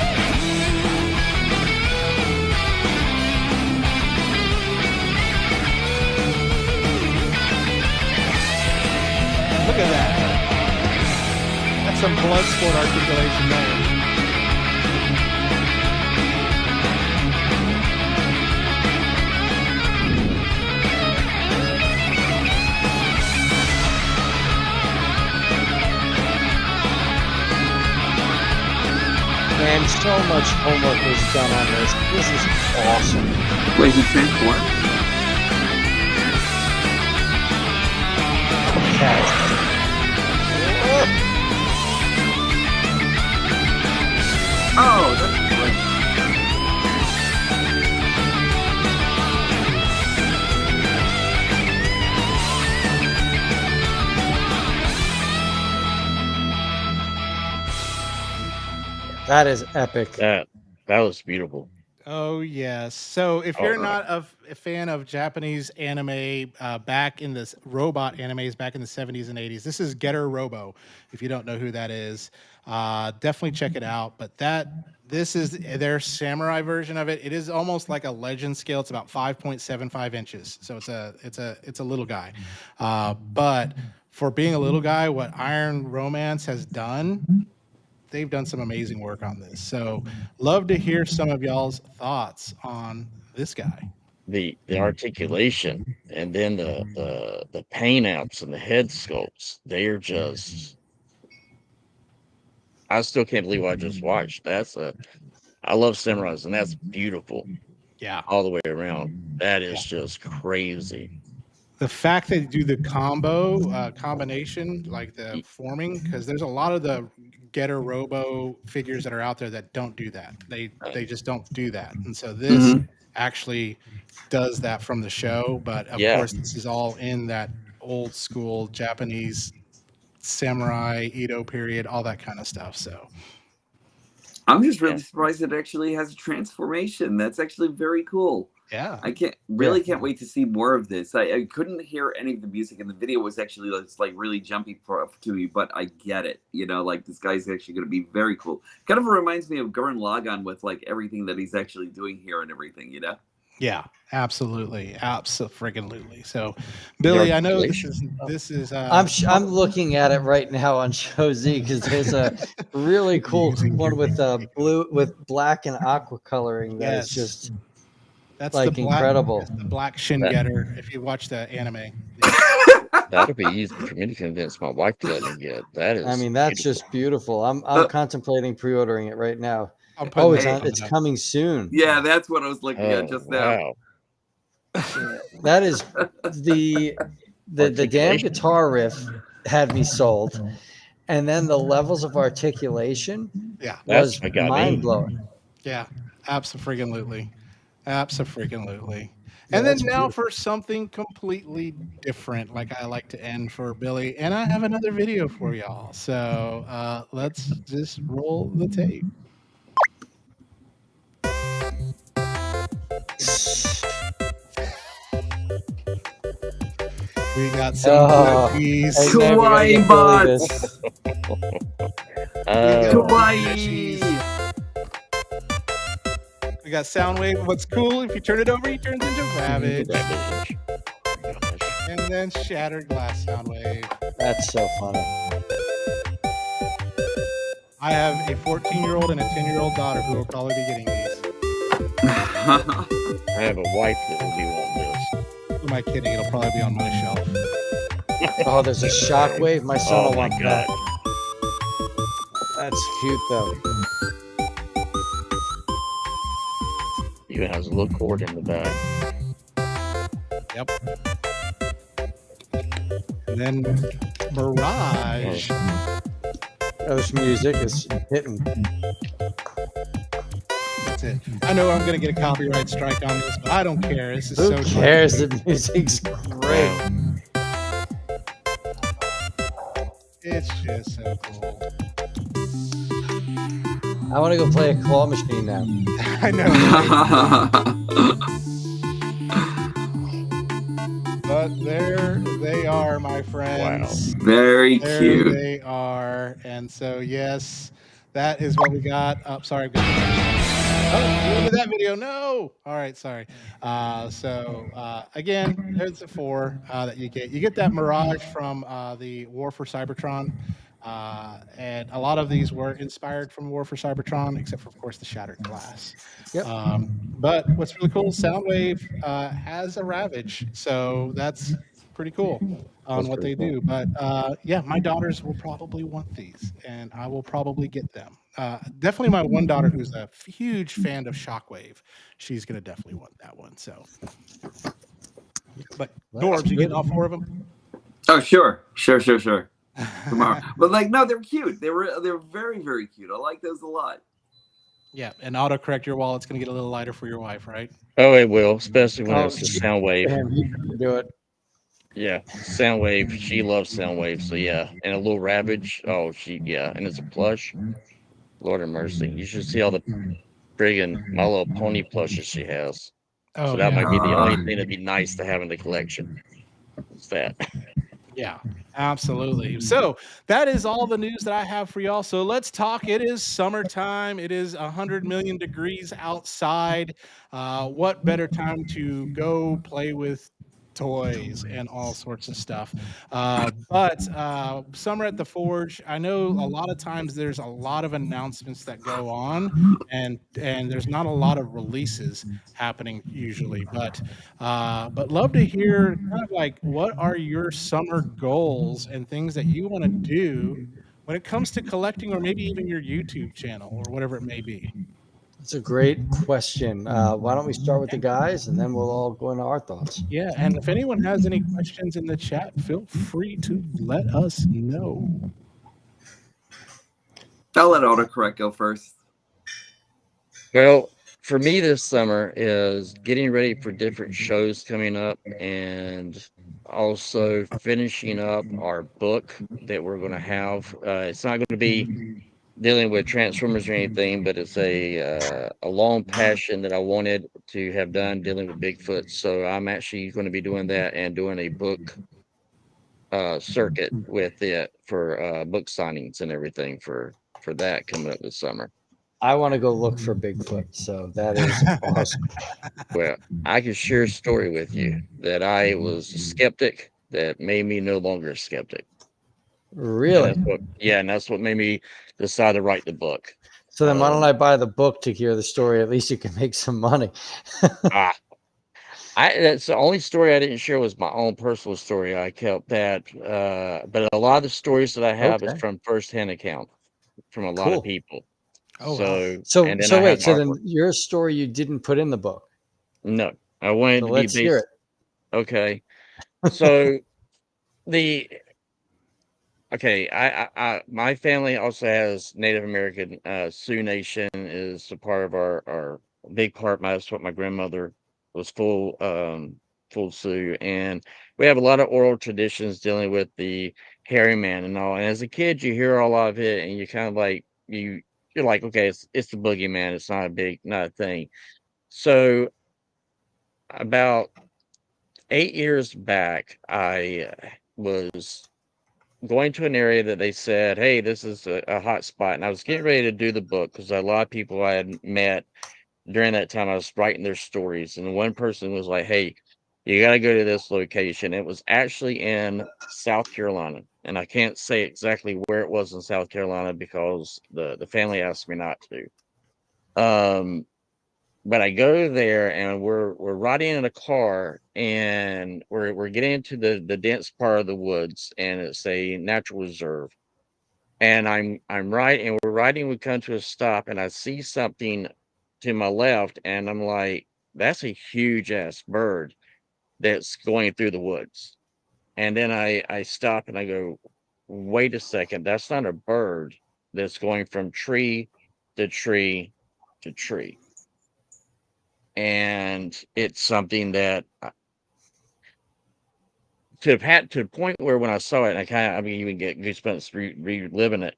A: Look at that. That's some blood sport articulation there.
B: Man, so much homework was done on this. This is awesome.
C: Wait, he transformed? Oh, that's great.
B: That is epic.
D: That was beautiful.
A: Oh yes. So if you're not a fan of Japanese anime back in this robot animes back in the 70s and 80s, this is Getter Robo. If you don't know who that is, definitely check it out. But this is their samurai version of it. It is almost like a legend scale. It's about 5.75 inches. So it's a little guy. But for being a little guy, what Iron Romance has done, they've done some amazing work on this. So love to hear some of y'all's thoughts on this guy.
D: The articulation and then the paint outs and the head sculpts, they're just, I still can't believe what I just watched. I love samurais, and that's beautiful.
A: Yeah.
D: All the way around. That is just crazy.
A: The fact that you do the combination, like the forming, because there's a lot of the Getter Robo figures that are out there that don't do that. They just don't do that. And so this actually does that from the show. But of course, this is all in that old school Japanese samurai, Edo period, all that kind of stuff. So
C: I'm just really surprised it actually has a transformation. That's actually very cool.
A: Yeah,
C: I can't wait to see more of this. I couldn't hear any of the music, and the video was actually like really jumpy to me. But I get it, like this guy's actually going to be very cool. Kind of reminds me of Gurren Lagann with like everything that he's actually doing here and everything,
A: Yeah, absolutely, absolutely. So, Billy, I know this is.
B: I'm looking at it right now on Show Z because there's a really cool one with blue with black and aqua coloring. That's just. That's like incredible.
A: That's the black shin getter. If you watch the anime,
D: that'll be easy for me to convince my wife to let me get. That is.
B: I mean, that's beautiful. Just beautiful. I'm contemplating pre-ordering it right now. It's coming soon.
C: Yeah, that's what I was looking at just now.
B: That is the damn guitar riff had me sold, and then the levels of articulation.
A: Yeah,
B: was mind blowing.
A: Yeah, absolutely. Absolutely. And then now for something completely different, like I like to end for Billy, and I have another video for y'all. So let's just roll the tape. We got some
C: Kawaii bots.
A: Kawaii. We got Soundwave. What's cool, if you turn it over, he turns into Ravage. And then Shattered Glass Soundwave.
B: That's so funny.
A: I have a 14-year-old and a 10-year-old daughter who will probably be getting these.
D: I have a wife that will be wanting this.
A: Who am I kidding? It'll probably be on my shelf.
B: Oh, there's a Shockwave. My son will want
D: God.
B: that. That's cute, though.
D: Even has a little cord in the back.
A: Yep. And then Mirage.
B: This music is hitting.
A: That's it. I know I'm going to get a copyright strike on this, but I don't care. This is
B: Who
A: so
B: cares? The music's great.
A: It's just so cool.
B: I want to go play a claw machine now.
A: I know. But there they are, my friends.
C: Wow. Very
A: there
C: cute.
A: They are. And so, yes, that is what we got. Oh, sorry. I've got you into that video. No. All right. Sorry. Again, there's the 4 that you get. You get that Mirage from the War for Cybertron. And a lot of these were inspired from War for Cybertron, except for, of course, the Shattered Glass.
B: Yep.
A: But what's really cool, Soundwave has a Ravage, so that's pretty cool on what they do. But yeah, my daughters will probably want these, and I will probably get them. Definitely my one daughter, who's a huge fan of Shockwave, she's going to definitely want that one. So, but Norbz, you getting all 4 of them?
C: Oh, sure. Tomorrow. But like, no, they're cute. They're very, very cute. I like those a lot.
A: Yeah, and autocorrect your wallet's going to get a little lighter for your wife, right?
D: Oh, it will, especially when it's a Soundwave.
B: Damn, you can do it.
D: Yeah, Soundwave. She loves Soundwave, so yeah. And a little Ravage. Oh, and it's a plush. Lord have mercy. You should see all the friggin' My Little Pony plushes she has.
A: Oh,
D: so that
A: yeah.
D: might be the only thing that'd be nice to have in the collection. It's that.
A: Yeah, absolutely. So that is all the news that I have for y'all. So let's talk. It is summertime. It is 100 million degrees outside. What better time to go play with toys and all sorts of stuff. But Summer at the Forge, I know a lot of times there's a lot of announcements that go on, and there's not a lot of releases happening usually. But love to hear kind of like, what are your summer goals and things that you want to do when it comes to collecting, or maybe even your YouTube channel or whatever it may be?
B: It's a great question. Why don't we start with the guys, and then we'll all go into our thoughts.
A: Yeah, and if anyone has any questions in the chat, feel free to let us know.
C: I'll let Autocorrect go first.
D: Well, for me this summer is getting ready for different shows coming up, and also finishing up our book that we're going to have. It's not going to be dealing with Transformers or anything, but it's a long passion that I wanted to have done dealing with Bigfoot. So I'm actually going to be doing that and doing a book circuit with it for book signings and everything for that coming up this summer.
B: I want to go look for Bigfoot, so that is awesome.
D: Well, I can share a story with you that I was a skeptic that made me no longer a skeptic.
B: Really?
D: And that's what made me decide to write the book.
B: So then why don't I buy the book to hear the story? At least you can make some money.
D: That's the only story I didn't share was my own personal story. I kept that. But a lot of the stories that I have is from firsthand account from a lot of people.
A: Oh,
B: so wait, so then your story you didn't put in the book?
D: No, I wanted to be based.
B: Hear it.
D: Okay, so my family also has Native American. Sioux Nation is a part of our big part. That's what my grandmother was full Sioux, and we have a lot of oral traditions dealing with the hairy man and all. And as a kid, you hear a lot of it, and you kind of like you're like, okay, it's the boogeyman. It's not a thing. So about 8 years back, I was going to an area that they said, hey, this is a hot spot. And I was getting ready to do the book because a lot of people I had met during that time, I was writing their stories, and one person was like, "Hey, you got to go to this location." It was actually in South Carolina, and I can't say exactly where it was in South Carolina because the family asked me not to. Um, but I go there, and we're riding in a car, and we're getting into the dense part of the woods, and it's a natural reserve. And I'm right, and we're riding. We come to a stop, and I see something to my left, and I'm like, "That's a huge ass bird that's going through the woods." And then I stop and I go, "Wait a second, that's not a bird that's going from tree to tree to tree." And it's something that to have had to the point where when I saw it, I mean, even get goosebumps reliving it.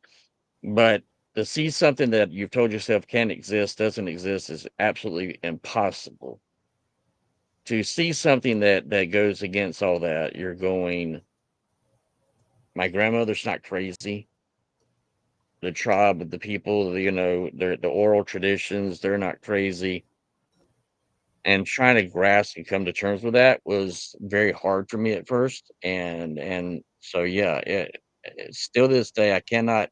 D: But to see something that you've told yourself can't exist, doesn't exist, is absolutely impossible. To see something that goes against all that, you're going, my grandmother's not crazy. The tribe, the people, the oral traditions, they're not crazy. And trying to grasp and come to terms with that was very hard for me at first. And so yeah, it still to this day I cannot.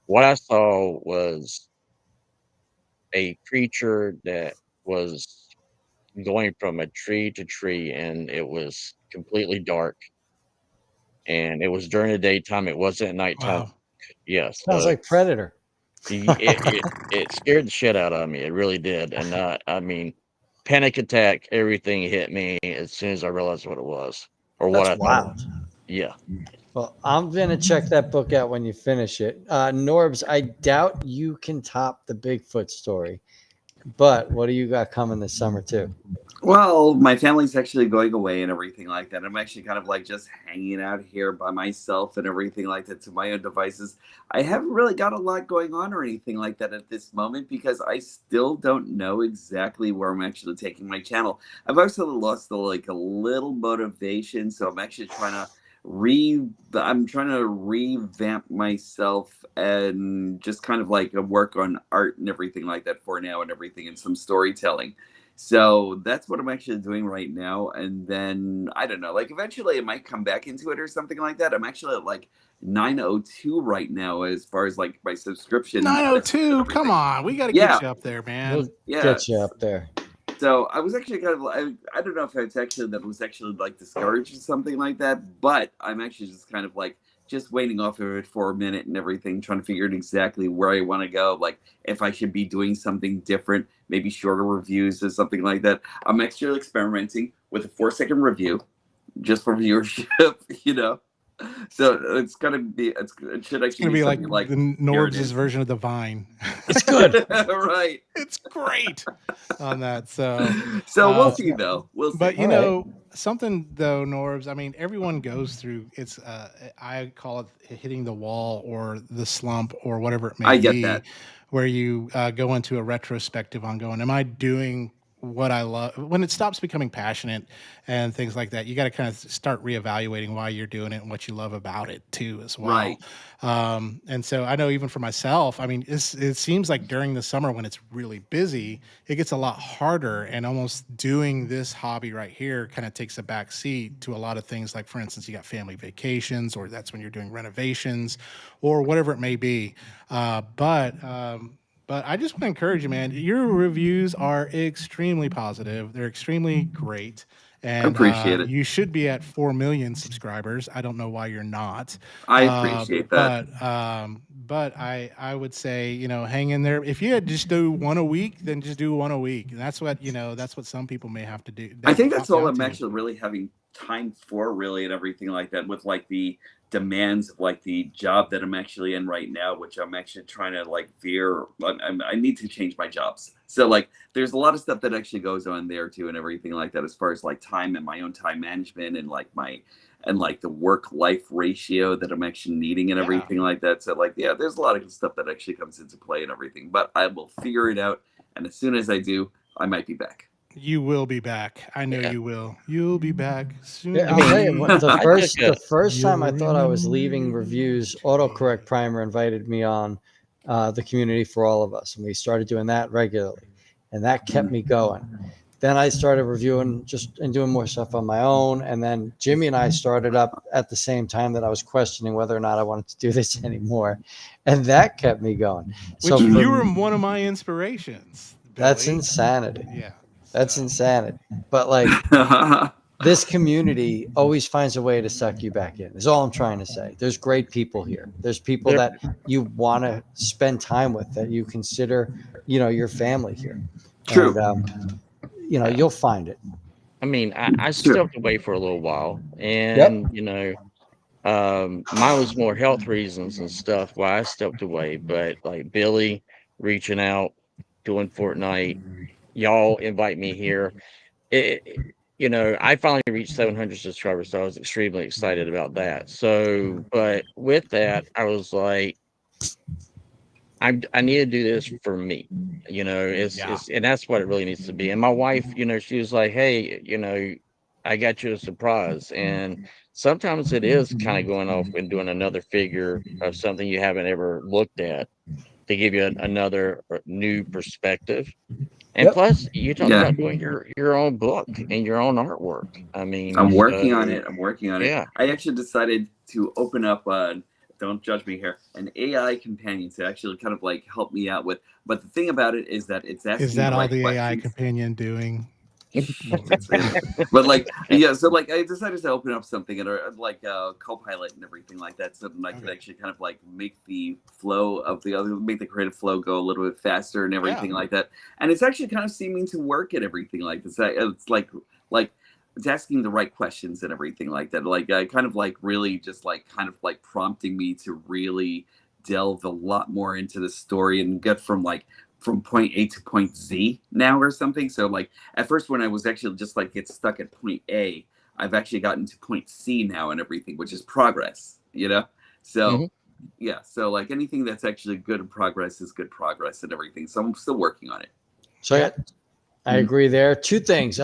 D: What I saw was a creature that was going from a tree to tree, and it was completely dark, and it was during the daytime, it wasn't nighttime.
A: Wow.
D: Yes,
B: Sounds like Predator.
D: it scared the shit out of me, it really did, and, I mean, panic attack, everything hit me as soon as I realized what it was, or what
B: That's
D: I thought it
B: wild.
D: was. Yeah.
B: Well, I'm gonna check that book out when you finish it. Norbs, I doubt you can top the Bigfoot story, but what do you got coming this summer too?
C: Well, my family's actually going away and everything like that. I'm actually kind of like just hanging out here by myself and everything like that to my own devices. I haven't really got a lot going on or anything like that at this moment because I still don't know exactly where I'm actually taking my channel. I've actually lost like a little motivation, so I'm actually trying to I'm trying to revamp myself and just kind of like work on art and everything like that for now and everything and some storytelling. So that's what I'm actually doing right now. And then I don't know, like eventually I might come back into it or something like that. I'm actually at like 902 right now as far as like my subscription list and
A: 902. Come
C: everything.
A: on. We got to
C: Yeah,
A: get you up there, man.
B: We'll
C: yeah.
B: get you up there.
C: So I was actually kind of I don't know if it's actually that was actually like discouraged or something like that, but I'm actually just kind of like just waiting off of it for a minute and everything, trying to figure out exactly where I want to go. Like if I should be doing something different, maybe shorter reviews or something like that. I'm actually experimenting with a 4-second review just for viewership, you know. So it's gonna be it should
A: It's
C: actually
A: going to
C: be
A: be like
C: something like
A: the Norbs'
C: narrative.
A: version of the Vine.
B: It's good.
C: Right.
A: It's great on that. So,
C: So we'll
A: uh,
C: see though. We'll
A: but
C: see.
A: you
B: All right.
A: know, something though, Norbs, I mean, everyone goes through it's I call it hitting the wall or the slump or whatever it may
C: I get
A: be,
C: that.
A: where you go into a retrospective on going, am I doing what I love? When it stops becoming passionate and things like that, you got to kind of start reevaluating why you're doing it and what you love about it too, as well.
C: Right.
A: And so I know even for myself, I mean, it seems like during the summer when it's really busy, it gets a lot harder, and almost doing this hobby right here kind of takes a back seat to a lot of things. Like, for instance, you got family vacations, or that's when you're doing renovations, or whatever it may be. But I just want to encourage you, man. Your reviews are extremely positive. They're extremely great.
C: I
A: And
C: appreciate it.
A: you should be at 4 million subscribers. I don't know why you're not.
C: I
A: Uh,
C: appreciate that.
A: but I would say, hang in there. If you had just do one a week, then just do one a week. And that's what, that's what some people may have to do.
C: I
A: That
C: think that's
A: comes
C: all
A: down
C: I'm
A: to.
C: actually really having time for, really, and everything like that, with like the demands of like the job that I'm actually in right now, which I'm actually trying to like veer. I need to change my jobs. So like, there's a lot of stuff that actually goes on there too, and everything like that, as far as like time and my own time management and like the work life ratio that I'm actually needing and
A: Yeah.
C: everything like that. So like, yeah, there's a lot of stuff that actually comes into play and everything, but I will figure it out. And as soon as I do, I might be back.
A: You will be back. I know
D: Yeah.
A: you will. You'll be back soon.
B: Yeah,
D: I
B: I'll tell you
D: mean,
B: what, the
D: I took
B: first
D: a
B: the first time I
A: You'll
B: thought I was
A: remember
B: leaving reviews, Autocorrect Primer invited me on the community for all of us, and we started doing that regularly. and that kept me going. Then I started reviewing and doing more stuff on my own. And then Jimmy and I started up at the same time that I was questioning whether or not I wanted to do this anymore. And that kept me going.
A: Which you were one of my inspirations, Billy.
B: That's insanity.
A: Yeah.
B: That's insanity. But like this community always finds a way to suck you back in, is all I'm trying to say. There's great people here. There's people that you want to spend time with, that you consider, your family here.
C: True.
B: And, you'll find it.
D: I mean, I stepped away for a little while, and mine was more health reasons and stuff why I stepped away. But like Billy reaching out, doing Fortnite, y'all invite me here. I finally reached 700 subscribers, so I was extremely excited about that. So, but with that, I was like, I need to do this for me, it's and that's what it really needs to be. And my wife, she was like, hey, I got you a surprise. And sometimes it is kind of going off and doing another figure of something you haven't ever looked at to give you another new perspective. And plus, you talked about doing your own book and your own artwork. I mean,
C: I'm working on it.
D: Yeah.
C: I actually decided to open up don't judge me here, an AI companion to actually kind of like help me out with. But the thing about it is that it's asking.
A: Is that all the
C: questions.
A: AI companion doing?
C: But like, so like I decided to open up something and like Copilot and everything like that, so that I could actually kind of like make the flow of make the creative flow go a little bit faster and everything like that. And it's actually kind of seeming to work and everything like this. It's like it's asking the right questions and everything like that. Like kind of like really just like kind of like prompting me to really delve a lot more into the story and get from point A to point Z now or something. So like at first when I was actually just like get stuck at point A, I've actually gotten to point C now and everything, which is progress, So so like anything that's actually good progress is good progress and everything. So I'm still working on it.
B: So I agree there. Two things.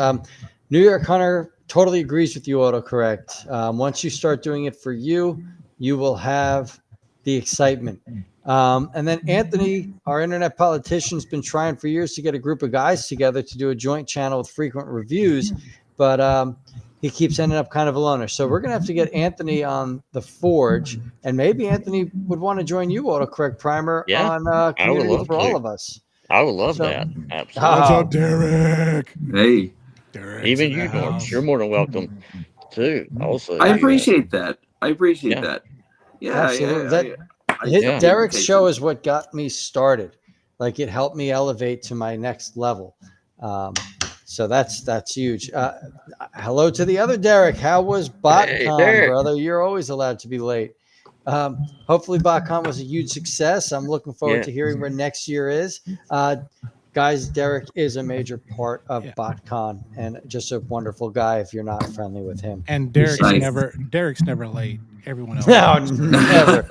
B: New York Hunter totally agrees with you, Autocorrect. Once you start doing it for you, you will have the excitement. And then Anthony, our internet politician, has been trying for years to get a group of guys together to do a joint channel with frequent reviews, but he keeps ending up kind of a loner. So we're going to have to get Anthony on the Forge, and maybe Anthony would want to join you, Autocorrect Primer, on Community for All of Us.
D: I would love that. Absolutely.
A: What's up, Derek?
C: Hey.
D: Derek's even you, Norbz, you're more than welcome too. Also,
C: I appreciate that. Yeah,
B: absolutely. Derek's show is what got me started. Like it helped me elevate to my next level. So that's huge. Hello to the other Derek. How was BotCon, brother? You're always allowed to be late. Hopefully BotCon was a huge success. I'm looking forward to hearing where next year is. Guys, Derek is a major part of BotCon and just a wonderful guy if you're not friendly with him.
A: And Derek's never late. Everyone else.
B: No, never.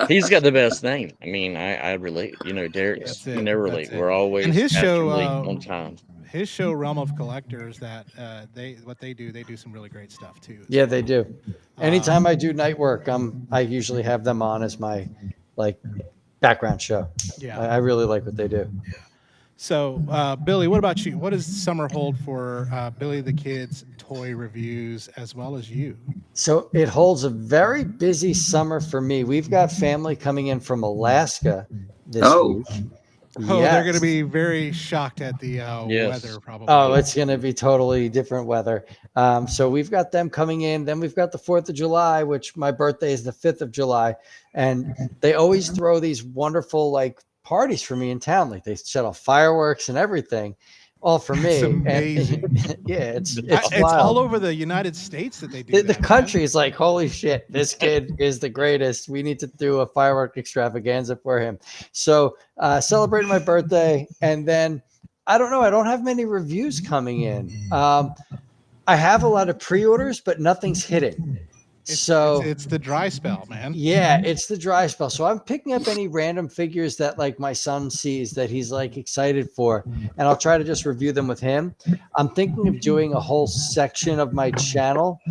D: He's got the best name. I mean, I relate. Derek's never late. We're always
A: and his show
D: on time.
A: His show, Realm of Collectors, that they do some really great stuff too.
B: Yeah, they do. Anytime I do night work, I usually have them on as my background show. Yeah, I really like what they do.
A: Yeah. So, Billy, what about you? What does summer hold for Billy the Kid's toy reviews as well as you?
B: So it holds a very busy summer for me. We've got family coming in from Alaska this week.
A: Oh, they're going to be very shocked at the weather, probably.
B: Oh, it's going to be totally different weather. So we've got them coming in. Then we've got the 4th of July, which my birthday is the 5th of July. And they always throw these wonderful, parties for me in town. Like they set off fireworks and everything, all for me.
A: It's amazing.
B: It's
A: all over the United States that they do.
B: The country is like, holy shit, this kid is the greatest. We need to do a firework extravaganza for him. So celebrating my birthday, and then I don't know. I don't have many reviews coming in. I have a lot of pre-orders, but nothing's hitting.
A: It's the dry spell, man.
B: Yeah, it's the dry spell. So I'm picking up any random figures that my son sees that he's excited for, and I'll try to just review them with him. I'm thinking of doing a whole section of my channel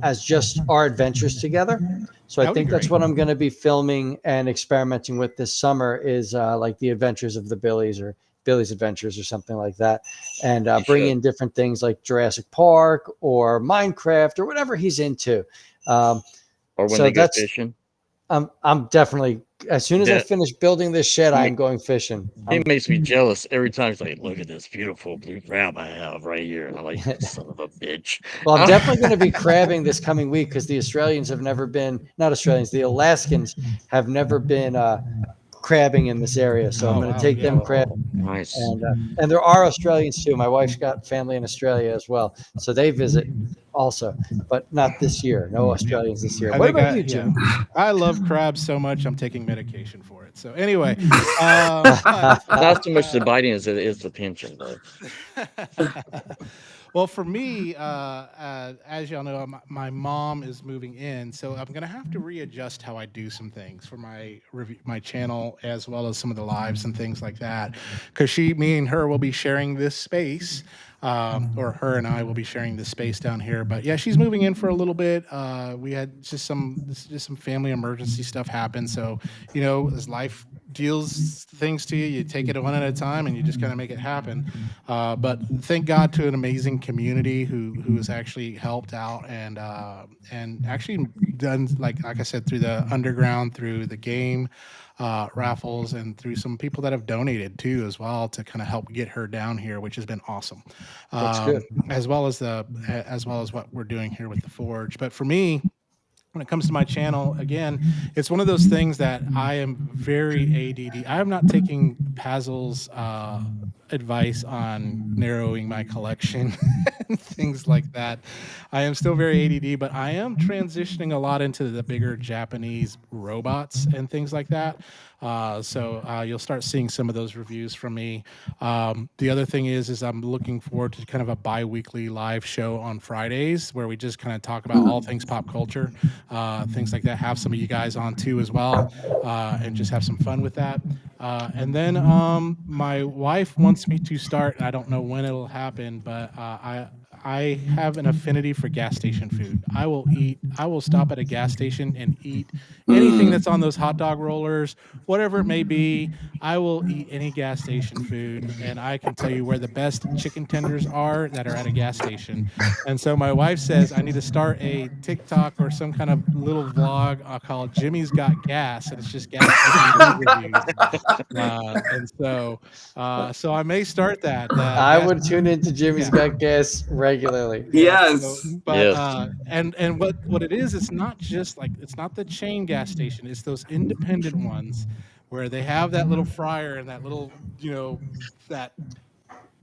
B: as just our adventures together. So I think that's what I'm going to be filming and experimenting with this summer is the adventures of the Billies or Billy's Adventures or something like that, and bring
D: should.
B: in different things like Jurassic Park or Minecraft or whatever he's into.
D: Or when
B: So
D: they go
B: that's
D: fishing.
B: I'm definitely, as soon as I
D: That
B: finish building this shed,
D: he,
B: I'm going fishing.
D: he makes me jealous every time. He's like, "Look at this beautiful blue crab I have right here." And I'm like, "Son of a bitch."
B: Well, I'm definitely going to be crabbing this coming week because the Australians have never been, not Australians, the Alaskans have never been crabbing in this area. So I'm
A: Oh
B: going to
A: wow,
B: take
A: yeah.
B: them crab.
D: Oh, nice.
B: And there are Australians too. My wife's got family in Australia as well. So they visit also, but not this year. No Australians this year.
A: I
B: What
A: think
B: about you, Jimmy?
A: I love crabs so much. I'm taking medication for it. So anyway,
D: Not so much the biting as it is the pinching, though.
A: well, for me, as y'all know, my mom is moving in, so I'm gonna have to readjust how I do some things for my my channel as well as some of the lives and things like that, because me and her will be sharing this space. Or her and I will be sharing this space down here. But yeah, she's moving in for a little bit. We had just some family emergency stuff happen. So, as life deals things to you, you take it one at a time and you just kind of make it happen. But thank God to an amazing community who has actually helped out and actually done, like I said, through the underground, through the game raffles, and through some people that have donated too as well to kind of help get her down here, which has been awesome.
B: That's good.
A: As well as what we're doing here with the Forge. But for me, when it comes to my channel, again, it's one of those things that I am very ADD. I am not taking Pazel's advice on narrowing my collection and things like that. I am still very ADD, but I am transitioning a lot into the bigger Japanese robots and things like that. So you'll start seeing some of those reviews from me. The other thing is I'm looking forward to kind of a bi-weekly live show on Fridays where we just kind of talk about all things pop culture, things like that. Have some of you guys on too as well, and just have some fun with that. And then my wife wants me to start. I don't know when it'll happen, but I have an affinity for gas station food. I will stop at a gas station and eat anything that's on those hot dog rollers, whatever it may be. I will eat any gas station food, and I can tell you where the best chicken tenders are that are at a gas station. And so my wife says I need to start a TikTok or some kind of little vlog called Jimmy's Got Gas, and it's just gas station food reviews. And so I may start that.
B: I would tune into Jimmy's Got Gas regularly.
C: Yes.
A: But and what it is, it's not just like, it's not the chain gas station. It's those independent ones where they have that little fryer and that little,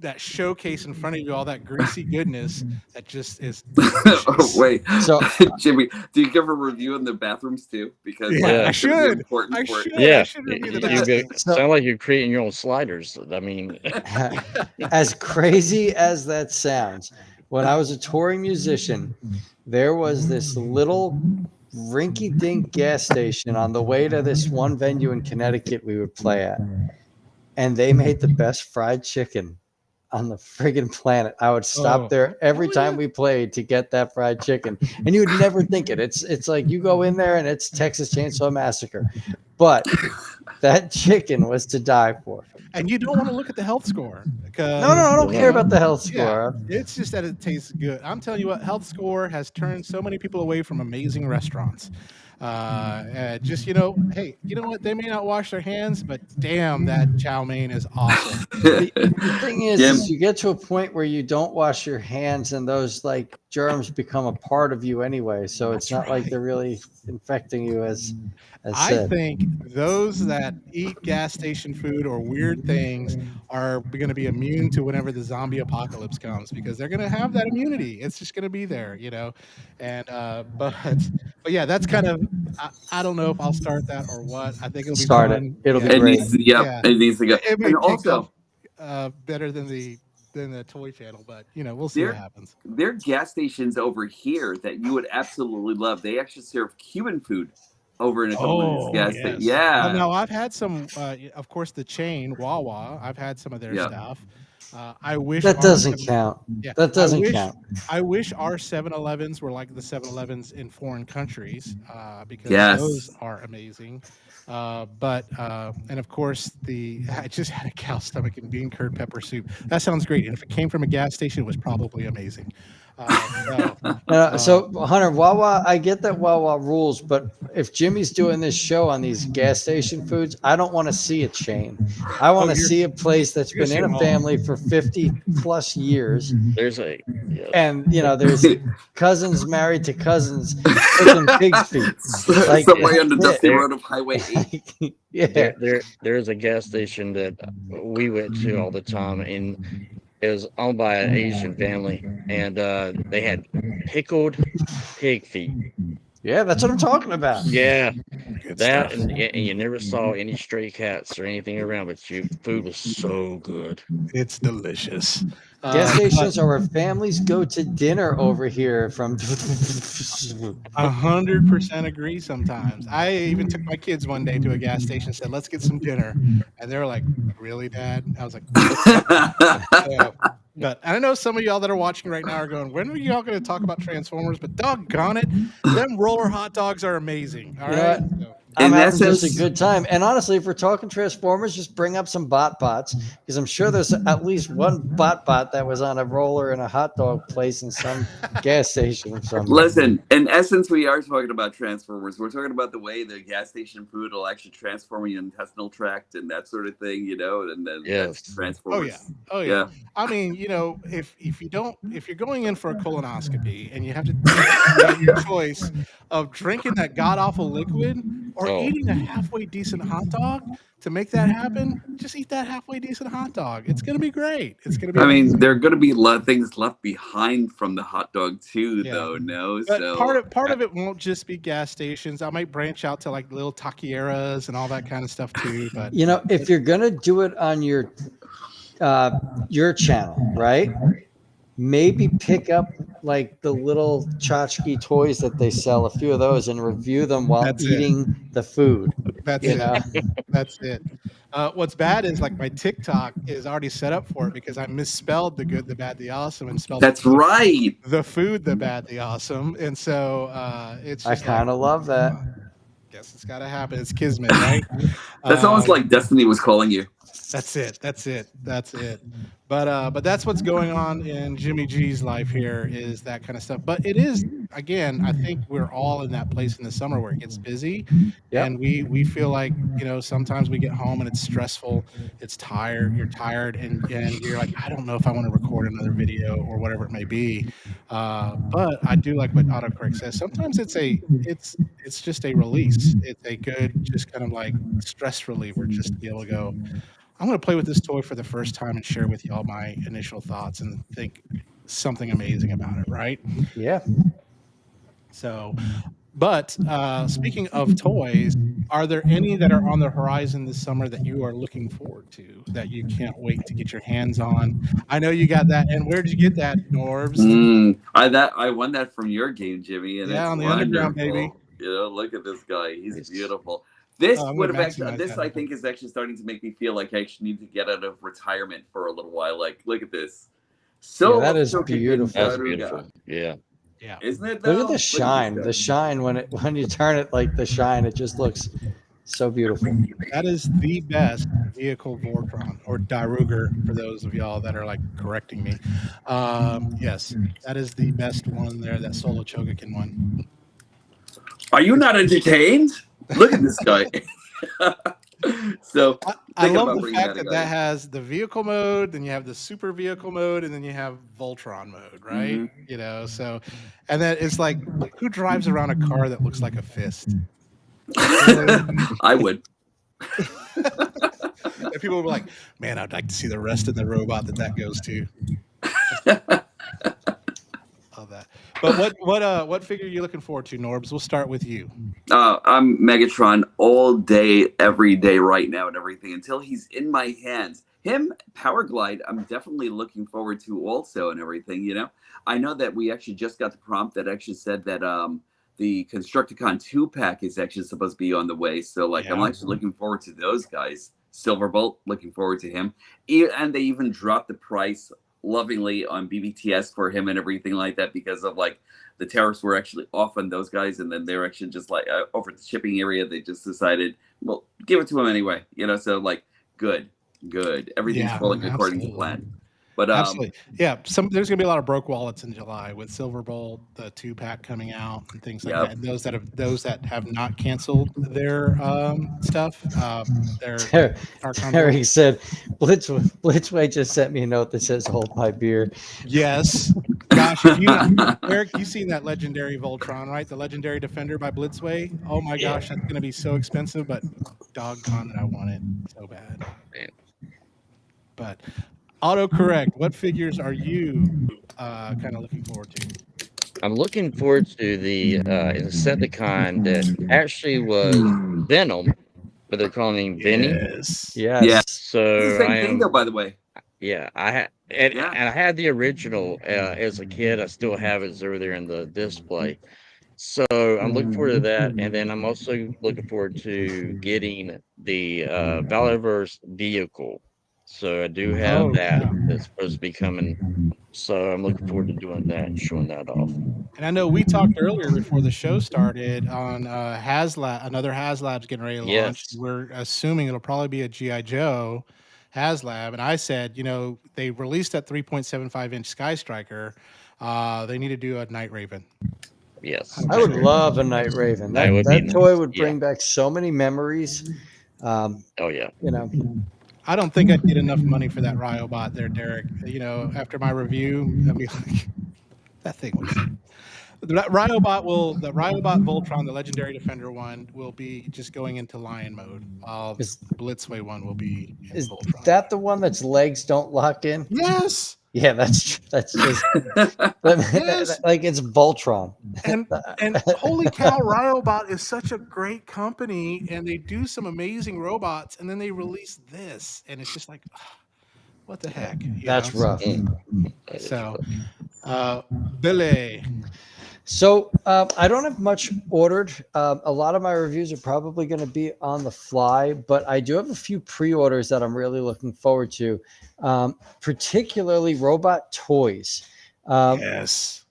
A: that showcase in front of you, all that greasy goodness that just is delicious.
C: Oh, wait,
B: So
C: Jimmy, do you give a review in the bathrooms too? Because
A: Yeah, I
C: that's gonna be
A: should.
C: important
A: I
C: for
A: should.
C: it.
D: Yeah,
A: I should review the
D: you
A: bathroom.
D: sound like you're creating your own sliders. I mean,
B: as crazy as that sounds, when I was a touring musician, there was this little rinky-dink gas station on the way to this one venue in Connecticut we would play at, and they made the best fried chicken on the friggin' planet. I would stop there every time we played to get that fried chicken, and you would never think it. It's like you go in there and it's Texas Chainsaw Massacre, but that chicken was to die for.
A: And you don't want to look at the health score.
B: No, I don't care about the health score.
A: It's just that it tastes good. I'm telling you what, health score has turned so many people away from amazing restaurants. Just, hey, you know what? They may not wash their hands, but damn, that chow mein is awesome.
B: The thing is you get to a point where you don't wash your hands and those like germs become a part of you anyway. So it's not like they're really infecting you as
A: I think those that eat gas station food or weird things are going to be immune to whenever the zombie apocalypse comes, because they're going to have that immunity. It's just going to be there, And but yeah, that's kind of, I don't know if I'll start that or what. I think it'll be fun.
B: It'll be
C: It
B: great.
C: needs to, it needs to go.
A: It may
C: And
A: take
C: also,
A: off, better than the toy channel, but we'll see what happens.
C: There are gas stations over here that you would absolutely love. They actually serve Cuban food over in a couple of these gas stations. Yeah.
A: Now I've had some, of course, the chain Wawa. I've had some of their stuff. I wish
B: that doesn't count.
A: Yeah,
B: that doesn't count.
A: I wish our 7-Elevens were like the 7-Elevens in foreign countries, because those are amazing. And of course, I just had a cow stomach and bean curd pepper soup. That sounds great. And if it came from a gas station, it was probably amazing. So,
B: So Hunter, Wawa, I get that Wawa rules, but if Jimmy's doing this show on these gas station foods, I don't want to see a chain. I want to see a place that's been in a family for 50 plus years.
D: There's
B: and there's cousins married to cousins cooking pig feet.
C: Like somewhere on the dusty road of Highway 8.
B: Yeah.
D: There's a gas station that we went to all the time, and it was owned by an Asian family, and they had pickled pig feet.
B: Yeah, that's what I'm talking about.
D: Yeah, that and you never saw any stray cats or anything around, but food was so good.
A: It's delicious.
B: Gas stations are where families go to dinner over here. From
A: 100% agree. Sometimes I even took my kids one day to a gas station and said, "Let's get some dinner," and they were like, "Really, Dad?" I was like, yeah. But I know some of y'all that are watching right now are going, "When are y'all going to talk about Transformers?" But doggone it, them roller hot dogs are amazing. All right.
B: I'm having just a good time. And honestly, if we're talking Transformers, just bring up some bots, because I'm sure there's at least one bot that was on a roller in a hot dog place in some gas station or something.
C: Listen, in essence, we are talking about Transformers. We're talking about the way the gas station food will actually transform your intestinal tract and that sort of thing, and then that's Transformers.
A: Oh yeah. I mean, if you're going in for a colonoscopy and you have to have your choice of drinking that god awful liquid or eating a halfway decent hot dog, to make that happen, just eat that halfway decent hot dog. It's going to be great. It's going to be.
C: I mean, there are going to be a lot of things left behind from the hot dog too, though. No,
A: but
C: so
A: part of it won't just be gas stations. I might branch out to like little taqueras and all that kind of stuff too. But
B: if you're going to do it on your channel, right? Maybe pick up like the little tchotchke toys that they sell, a few of those, and review them while eating the food.
A: That's it. That's it. What's bad is like my TikTok is already set up for it because I misspelled the good, the bad, the awesome, and spelled
C: that's right.
A: The food, the bad, the awesome, and so it's.
B: I kind of love that.
A: Guess it's got to happen. It's kismet, right?
C: That's almost like destiny was calling you.
A: That's it. But that's what's going on in Jimmy G's life here, is that kind of stuff. But it is, again, I think we're all in that place in the summer where it gets busy, and we feel like sometimes we get home and it's stressful, it's tired, you're tired, and you're like, I don't know if I want to record another video or whatever it may be. But I do like what Autocorrect says. Sometimes it's just a release. It's a good, just kind of like stress reliever, just to be able to go, I'm going to play with this toy for the first time and share with y'all my initial thoughts and think something amazing about it, right?
B: Yeah.
A: So, but speaking of toys, are there any that are on the horizon this summer that you are looking forward to, that you can't wait to get your hands on? I know you got that. And where did you get that, Norbz?
C: I won that from your game, Jimmy. And
A: yeah,
C: it's
A: on the
C: wonderful.
A: Underground, baby.
C: Look at this guy. He's beautiful. This I think is actually starting to make me feel like I actually need to get out of retirement for a little while. Like, look at this.
B: That is beautiful.
D: That's beautiful. Yeah.
C: Isn't it? Though?
B: Look at the shine. The shine when you turn it, like the shine, it just looks so beautiful.
A: That is the best vehicle Voltron, or Daruger for those of y'all that are like correcting me. Yes, that is the best one there. That Solo Chogokin one.
C: Are you not entertained? Look at this guy. So
A: I love the fact that has the vehicle mode, then you have the super vehicle mode, and then you have Voltron mode, right?
C: Mm-hmm.
A: So, and then it's like, who drives around a car that looks like a fist?
C: I would.
A: And people were like, man, I'd like to see the rest of the robot that goes to. Love that. But what figure are you looking forward to, Norbz? We'll start with you.
C: I'm Megatron all day, every day right now and everything until he's in my hands. Him, Power Glide, I'm definitely looking forward to also and everything, I know that we actually just got the prompt that actually said that the Constructicon 2-pack is actually supposed to be on the way. So, I'm actually looking forward to those guys. Silverbolt, looking forward to him. And they even dropped the price lovingly on BBTS for him and everything like that, because of like the tariffs were actually off on those guys, and then they're actually just like over the shipping area, they just decided, well, give it to him anyway, so like good, everything's falling according to plan. But
A: absolutely, yeah. There's gonna be a lot of broke wallets in July with Silver Bowl, the 2-pack coming out, and things like that. And those that have not canceled their stuff,
B: Terry said, Blitzway just sent me a note that says "Hold my beer."
A: Yes, gosh, Eric, you've seen that legendary Voltron, right? The legendary Defender by Blitzway. Oh my gosh, that's gonna be so expensive, but doggone it, I want it so bad. But Autocorrect, what figures are you kind of looking forward to?
D: I'm looking forward to the Insecticon that actually was Venom, but they're calling him Vinny.
B: Yes.
D: So
C: it's the same thing, though, by the way.
D: Yeah, and I had the original as a kid. I still have it over there in the display. So I'm looking forward to that, and then I'm also looking forward to getting the Valorverse vehicle. So I do have that. That's supposed to be coming. So I'm looking forward to doing that and showing that off.
A: And I know we talked earlier before the show started on HasLab, another HasLab's getting ready to launch. We're assuming it'll probably be a G.I. Joe HasLab. And I said, they released that 3.75-inch Sky Striker. They need to do a Night Raven.
D: Yes.
B: I would love a Night Raven. That toy would bring back so many memories.
D: Oh, yeah.
A: I don't think I'd get enough money for that Ryobot there, Derek. After my review, I'd be like, that thing was... The Ryobot Voltron, the Legendary Defender one, will be just going into Lion mode, while the Blitzway one will be in Voltron.
B: Is that the one that's legs don't lock in?
A: Yes.
B: Yeah, that's just like it's Voltron.
A: And holy cow, Ryobot is such a great company, and they do some amazing robots, and then they release this, and it's just like, what the heck?
B: That's rough.
A: So, Billy.
B: So I don't have much ordered. A lot of my reviews are probably going to be on the fly, but I do have a few pre-orders that I'm really looking forward to, particularly robot toys.
A: Yes.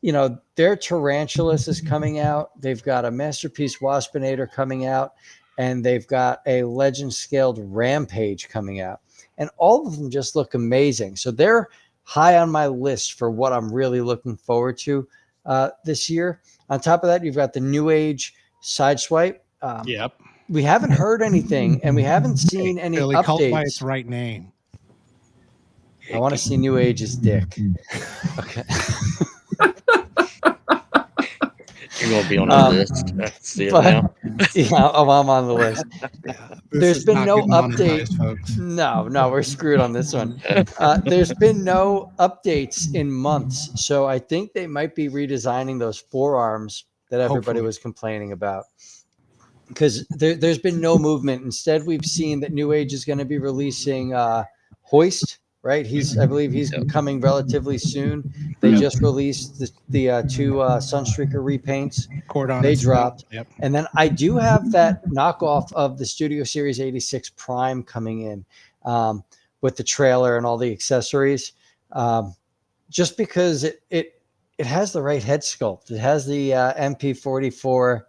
B: Their Tarantulas is coming out. They've got a Masterpiece Waspinator coming out, and they've got a Legend Scaled Rampage coming out. And all of them just look amazing. So they're high on my list for what I'm really looking forward to this year. On top of that, you've got the New Age Sideswipe.
A: Yep.
B: We haven't heard anything, and we haven't seen any updates.
A: Call it by its right name.
B: I want to see New Age's dick. Okay.
D: You're going to be on the list. See it now.
B: Yeah, I'm on the list. There's been no update. No, we're screwed on this one. There's been no updates in months. So I think they might be redesigning those forearms that everybody was complaining about. Because there's been no movement. Instead, we've seen that New Age is going to be releasing Hoist. Right, I believe he's coming relatively soon. They just released the two Sunstreaker repaints. They dropped, and then I do have that knockoff of the Studio Series 86 Prime coming in with the trailer and all the accessories. Just because it has the right head sculpt, it has the MP44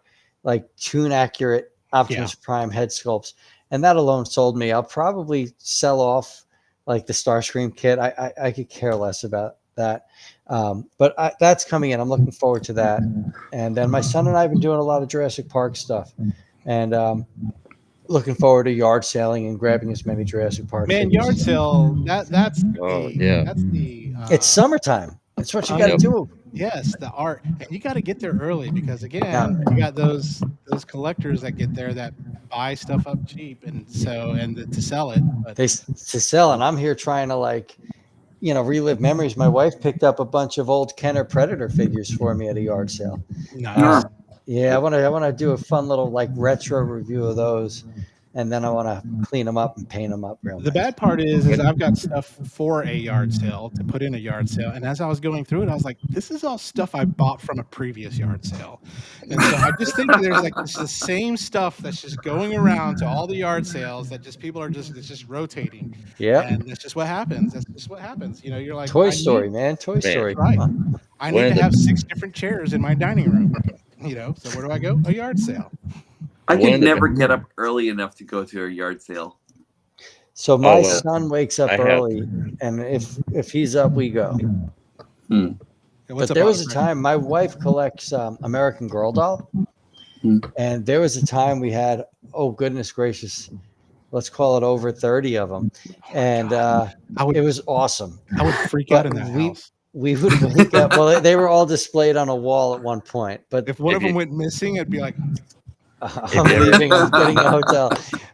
B: like tune accurate Optimus Prime head sculpts, and that alone sold me. I'll probably sell off like the Starscream kit. I could care less about that. But that's coming in. I'm looking forward to that. And then my son and I have been doing a lot of Jurassic Park stuff. And looking forward to yard sailing and grabbing as many Jurassic Park
A: figures.
B: Yard
A: sale, that's the
B: it's summertime. That's what you got to do.
A: Yes, the art. And you got to get there early because, again, you got those collectors that get there that buy stuff up cheap and to sell it. But
B: to sell, and I'm here trying to relive memories. My wife picked up a bunch of old Kenner Predator figures for me at a yard sale.
A: Nice.
B: Yeah, I want to do a fun little retro review of those. and then I want to clean them up and paint them up real
A: The
B: nice.
A: bad part is I've got stuff for a yard sale to put in a yard sale, and as I was going through it, I was like, "This is all stuff I bought from a previous yard sale," and so I just think there's like it's the same stuff that's just going around to all the yard sales that just people are just it's just rotating.
B: Yeah,
A: And that's just what happens. That's just what happens. You know, you're like,
B: Toy Story, man, Toy Story.
A: Right. I need to
D: When
A: have 6 different chairs in my dining room. You know, so where do I go? A yard sale.
C: I
D: One
C: could
D: of the-
C: never get up early enough to go to a yard sale.
B: So my
D: well,
B: son wakes up
D: I have-
B: early, and if he's up, we go.
C: Hmm.
A: What's
B: But
A: up,
B: there was a
A: Autocorrect?
B: time my wife collects American Girl doll,
C: Hmm.
B: and there was a time we had, oh goodness gracious, let's call it over 30 of them, and
A: I would
B: it was awesome.
A: I would freak out in that
B: we
A: house.
B: we would wake up. Well, they were all displayed on a wall at one point, but
A: If one
D: If
A: of them
D: you-
A: went missing, it'd be like,
B: I'm leaving. I'm getting a hotel.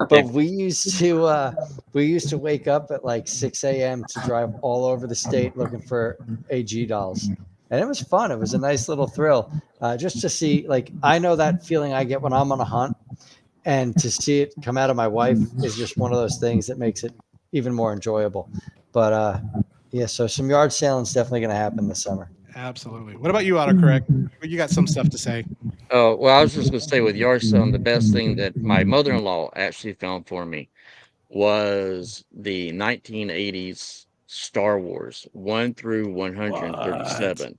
B: But we used to wake up at like 6 a.m. to drive all over the state looking for AG dolls, and it was fun. It was a nice little thrill, just to see. Like, I know that feeling I get when I'm on a hunt, and to see it come out of my wife is just one of those things that makes it even more enjoyable. But yeah, so some yard selling is definitely going to happen this summer.
A: absolutely. What about you, Autocorrect? You got some stuff to say.
D: Oh, well, I was just going to say with yard selling, the best thing that my mother-in-law actually found for me was the 1980s Star Wars 1 through 137.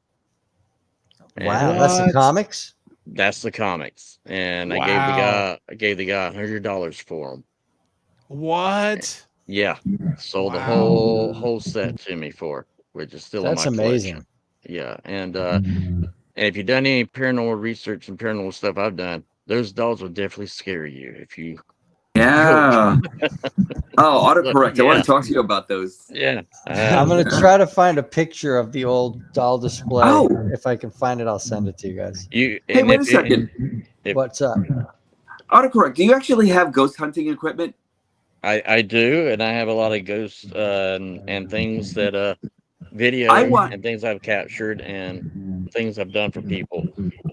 B: Wow,
D: And
B: that's the
A: What?
B: comics.
D: that's the comics. And
A: Wow.
D: I gave the guy $100 for them.
A: What?
D: Yeah, sold the
A: Wow.
D: whole set to me for, which is still
B: That's
D: in my
B: amazing.
D: collection. Yeah, and if you've done any paranormal research and paranormal stuff I've done, those dolls will definitely scare you if you.
C: Yeah. Oh, autocorrect. I want
D: Yeah.
C: to talk to you about those.
D: Yeah,
B: I'm gonna try to find a picture of the old doll display.
C: Oh.
B: If I can find it, I'll send it to you guys.
D: you.
C: Hey,
D: and
C: wait a
D: if you-
C: second.
D: If-
B: What's up?
C: Autocorrect. Do you actually have ghost hunting equipment?
D: I do, and I have a lot of ghosts and things that video
C: I want-
D: and things I've captured and things I've done for people.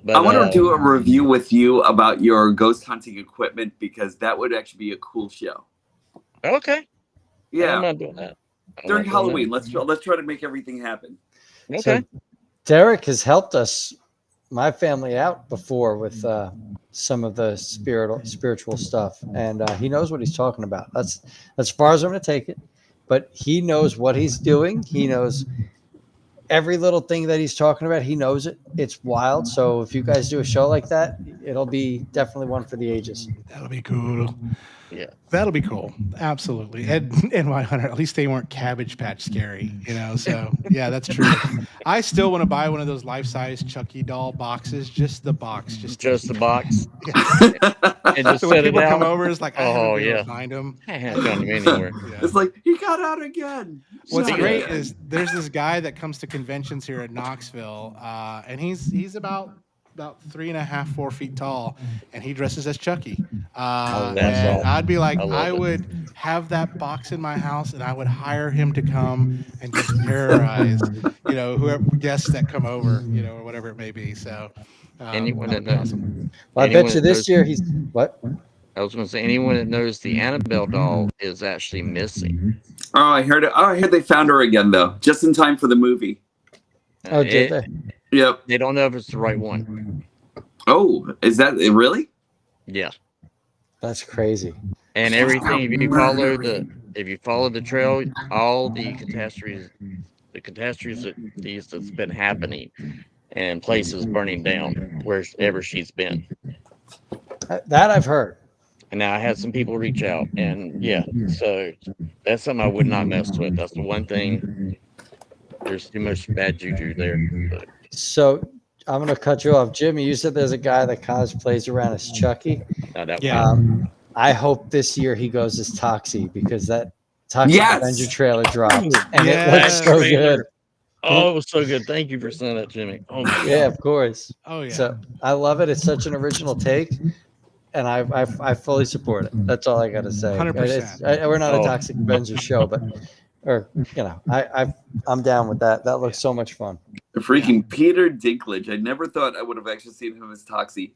D: But
C: I want to do a review with you about your ghost hunting equipment because that would actually be a cool show.
D: okay, I'm
C: Yeah.
D: not doing that. I'm
C: During
D: not doing
C: Halloween, let's try to make everything happen.
D: that.
B: So
D: Okay.
B: Derek has helped us, my family, out before with some of the spiritual stuff, and he knows what he's talking about. That's as far as I'm going to take it. But he knows what he's doing. He knows every little thing that he's talking about. He knows it. It's wild. So if you guys do a show like that, it'll be definitely one for the ages.
A: That'll be cool.
D: Yeah.
A: That'll be cool. Absolutely. And my hunter, at least they weren't Cabbage Patch scary, you know. So yeah, that's true. I still want to buy one of those life-size Chucky doll boxes, just the box, just
D: the box.
A: Yeah.
D: And just
A: So when
D: set it
A: people come
D: out.
A: over, it's like I
D: Oh,
A: haven't been able
D: yeah.
A: to find them.
D: I haven't found him anywhere.
A: Yeah.
C: It's like he got out again.
A: What's
C: Shut
A: great
C: up.
A: is there's this guy that comes to conventions here in Knoxville, and he's about 3.5, 4 feet tall, and he dresses as Chucky.
D: That's
A: And
D: awesome.
A: I'd be like,
D: I love
A: I
D: it.
A: would have that box in my house, and I would hire him to come and just terrorize, you know, whoever guests that come over, you know, or whatever it may be. So,
D: Anyone
A: that
D: that
A: would be
D: knows.
A: awesome.
B: Well, I
D: Anyone
B: bet you
D: that
B: this
D: knows-
B: year he's what?
D: I was going to say anyone that knows the Annabelle doll is actually missing.
C: Oh, I heard it. Oh, I heard they found her again though, just in time for the movie.
B: Oh, did
D: It-
B: they?
C: Yep.
D: They don't know if it's the right one.
C: Oh, is that really?
D: Yeah.
B: That's crazy.
D: And everything, if you follow the trail, all the catastrophes that's been happening and places burning down wherever she's been.
B: That I've heard.
D: And now I had some people reach out, and yeah, so that's something I would not mess with. That's the one thing. There's too much bad juju there. But
B: So I'm going to cut you off. Jimmy, you said there's a guy that cosplays around as Chucky.
D: that
A: Yeah.
B: I hope this year he goes as Toxie because that Toxic
C: Yes!
B: Avenger trailer dropped and it
A: Yes.
B: looks so
D: Trailer.
B: good.
D: Oh, it was so good. Thank you for saying that, Jimmy. Oh my
B: Yeah,
D: God.
B: of course.
A: Oh yeah.
B: So I love it. It's such an original take, and I fully support it. That's all I got to say.
A: 100%.
B: We're not a
D: Oh.
B: Toxic Avenger show, but I'm down with that. That looks so much fun.
C: Freaking Peter Dinklage. I never thought I would have actually seen him as Toxie.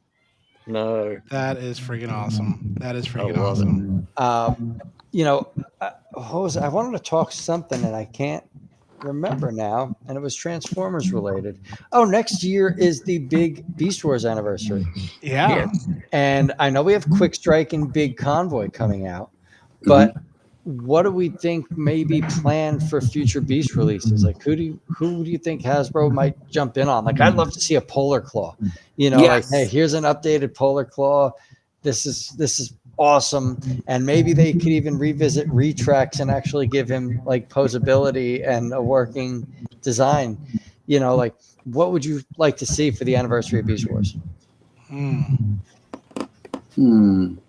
D: No.
A: That is freaking awesome. That is freaking
D: love it.
A: awesome.
B: You know, I wanted to talk something and I can't remember now, and it was Transformers related. Oh, next year is the big Beast Wars anniversary.
A: Yeah.
B: And I know we have Quick Strike and Big Convoy coming out, but what do we think may be planned for future Beast releases? Like, who do you think Hasbro might jump in on? Like, I'd love to see a Polar Claw. You know, like, hey, here's an updated Polar Claw. This is awesome. And maybe they could even revisit Retrax and actually give him like posability and a working design. You know, like, what would you like to see for the anniversary of Beast Wars? And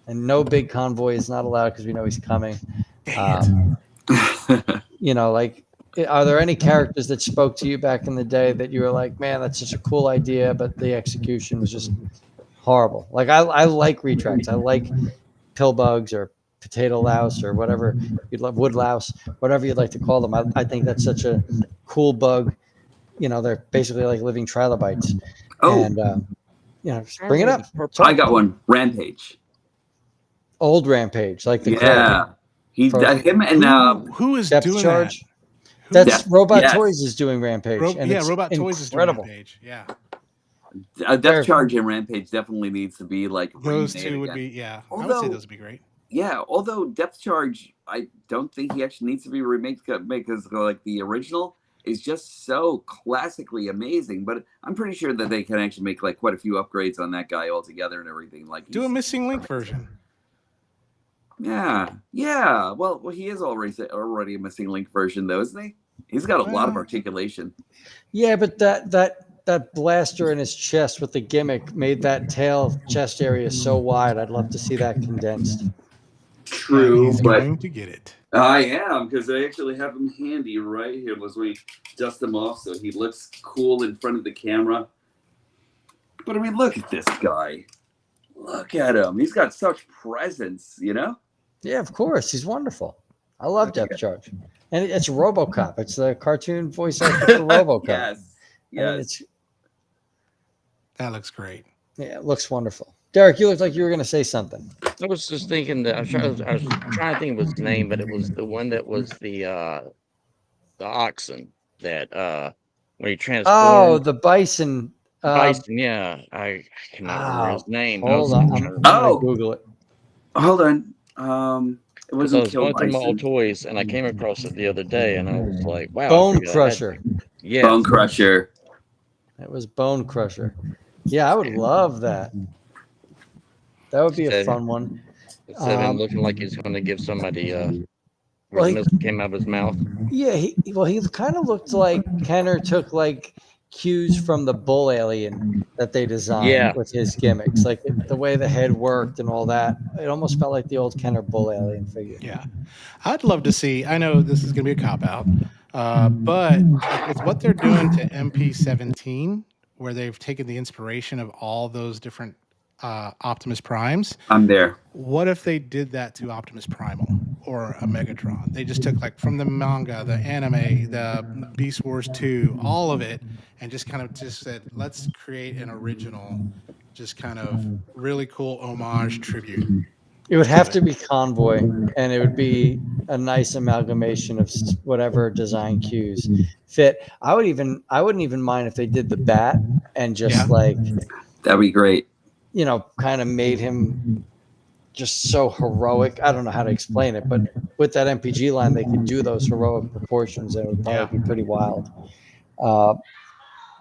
B: no Big Convoy is not allowed because we know he's coming. You know, like, are there any characters that spoke to you back in the day that you were like, man, that's such a cool idea, but the execution was just horrible? Like, I like Retracts. I like Pillbugs or Potato Louse or whatever you'd like, Wood Louse, whatever you'd like to call them. I think that's such a cool bug. You know, they're basically like living trilobites. And, you know, just bring it up.
C: I got one. Rampage.
B: Old Rampage, like the
C: He's him and
A: who is
B: Depth
A: doing
B: Charge?
A: that?
B: That's Robot Toys is doing Rampage.
A: Robot Toys is doing Rampage. Yeah.
C: Depth Charge and Rampage definitely needs to be like
A: those two would be I would say those would be great.
C: Yeah, although Depth Charge, I don't think he actually needs to be remade because like the original is just so classically amazing. But I'm pretty sure that they can actually make like quite a few upgrades on that guy altogether and everything. Like,
A: do a Missing Link version.
C: Yeah. Well, he is already a Missing Link version, though, isn't he? He's got a lot of articulation.
B: Yeah, but that blaster in his chest with the gimmick made that tail chest area so wide. I'd love to see that condensed.
C: True,
A: he's
C: but
A: going to get it.
C: I am, because I actually have him handy right here. As we dust him off, so he looks cool in front of the camera. But I mean, look at this guy. Look at him. He's got such presence, you know?
B: Yeah, of course. He's wonderful. I love Depth Charge. And it's RoboCop. It's the cartoon voice actor for RoboCop.
C: Yes.
A: That looks great.
B: Yeah, it looks wonderful. Derek, you looked like you were going to say something.
D: I was just thinking that I was trying to think of his name, but it was the one that was the oxen that when he transformed.
B: Oh, the bison.
D: Bison, yeah. I cannot remember his name.
B: Hold on. I'm gonna Google it.
C: Hold on. It wasn't
D: I was going through my old toys and I came across it the other day and I was like, wow.
B: Bone Crusher.
D: Yeah.
C: Bone Crusher.
B: It was Bone Crusher. Yeah, I would love that. That would be a fun one.
D: Instead of him looking like he's going to give somebody where the mist came out of his mouth.
B: Yeah, he kind of looked like Kenner took like cues from the Bull Alien that they designed with his gimmicks, like the way the head worked and all that. It almost felt like the old Kenner Bull Alien figure.
A: Yeah, I'd love to see. I know this is going to be a cop out, but with what they're doing to MP17, where they've taken the inspiration of all those different Optimus Primes.
C: I'm there.
A: What if they did that to Optimus Primal or a Megatron? They just took like from the manga, the anime, the Beast Wars 2, all of it, and just kind of just said, let's create an original, just kind of really cool homage tribute.
B: It would have to be Convoy, and it would be a nice amalgamation of whatever design cues fit. I wouldn't even mind if they did the bat and just like
C: that'd be great.
B: You know, kind of made him just so heroic. I don't know how to explain it, but with that MPG line, they could do those heroic proportions, and it would probably be pretty wild.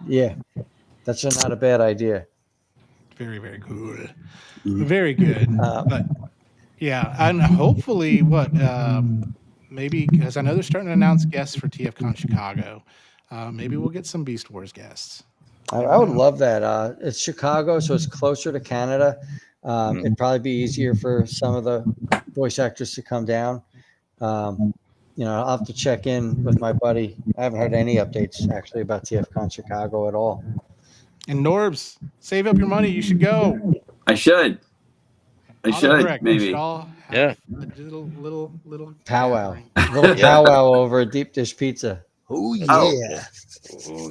B: Yeah, that's not a bad idea.
A: Very, very cool. Very good. But yeah, and hopefully maybe, because I know they're starting to announce guests for TFCon Chicago. Maybe we'll get some Beast Wars guests.
B: I would love that. It's Chicago, so it's closer to Canada. It'd probably be easier for some of the voice actors to come down. You know, I'll have to check in with my buddy. I haven't heard any updates actually about TFCon Chicago at all.
A: And Norbz, save up your money. You should go.
C: I should.
A: Autocorrect.
C: Maybe.
A: We should all have a little
B: powwow. Little powwow over a deep dish pizza.
C: Oh yeah.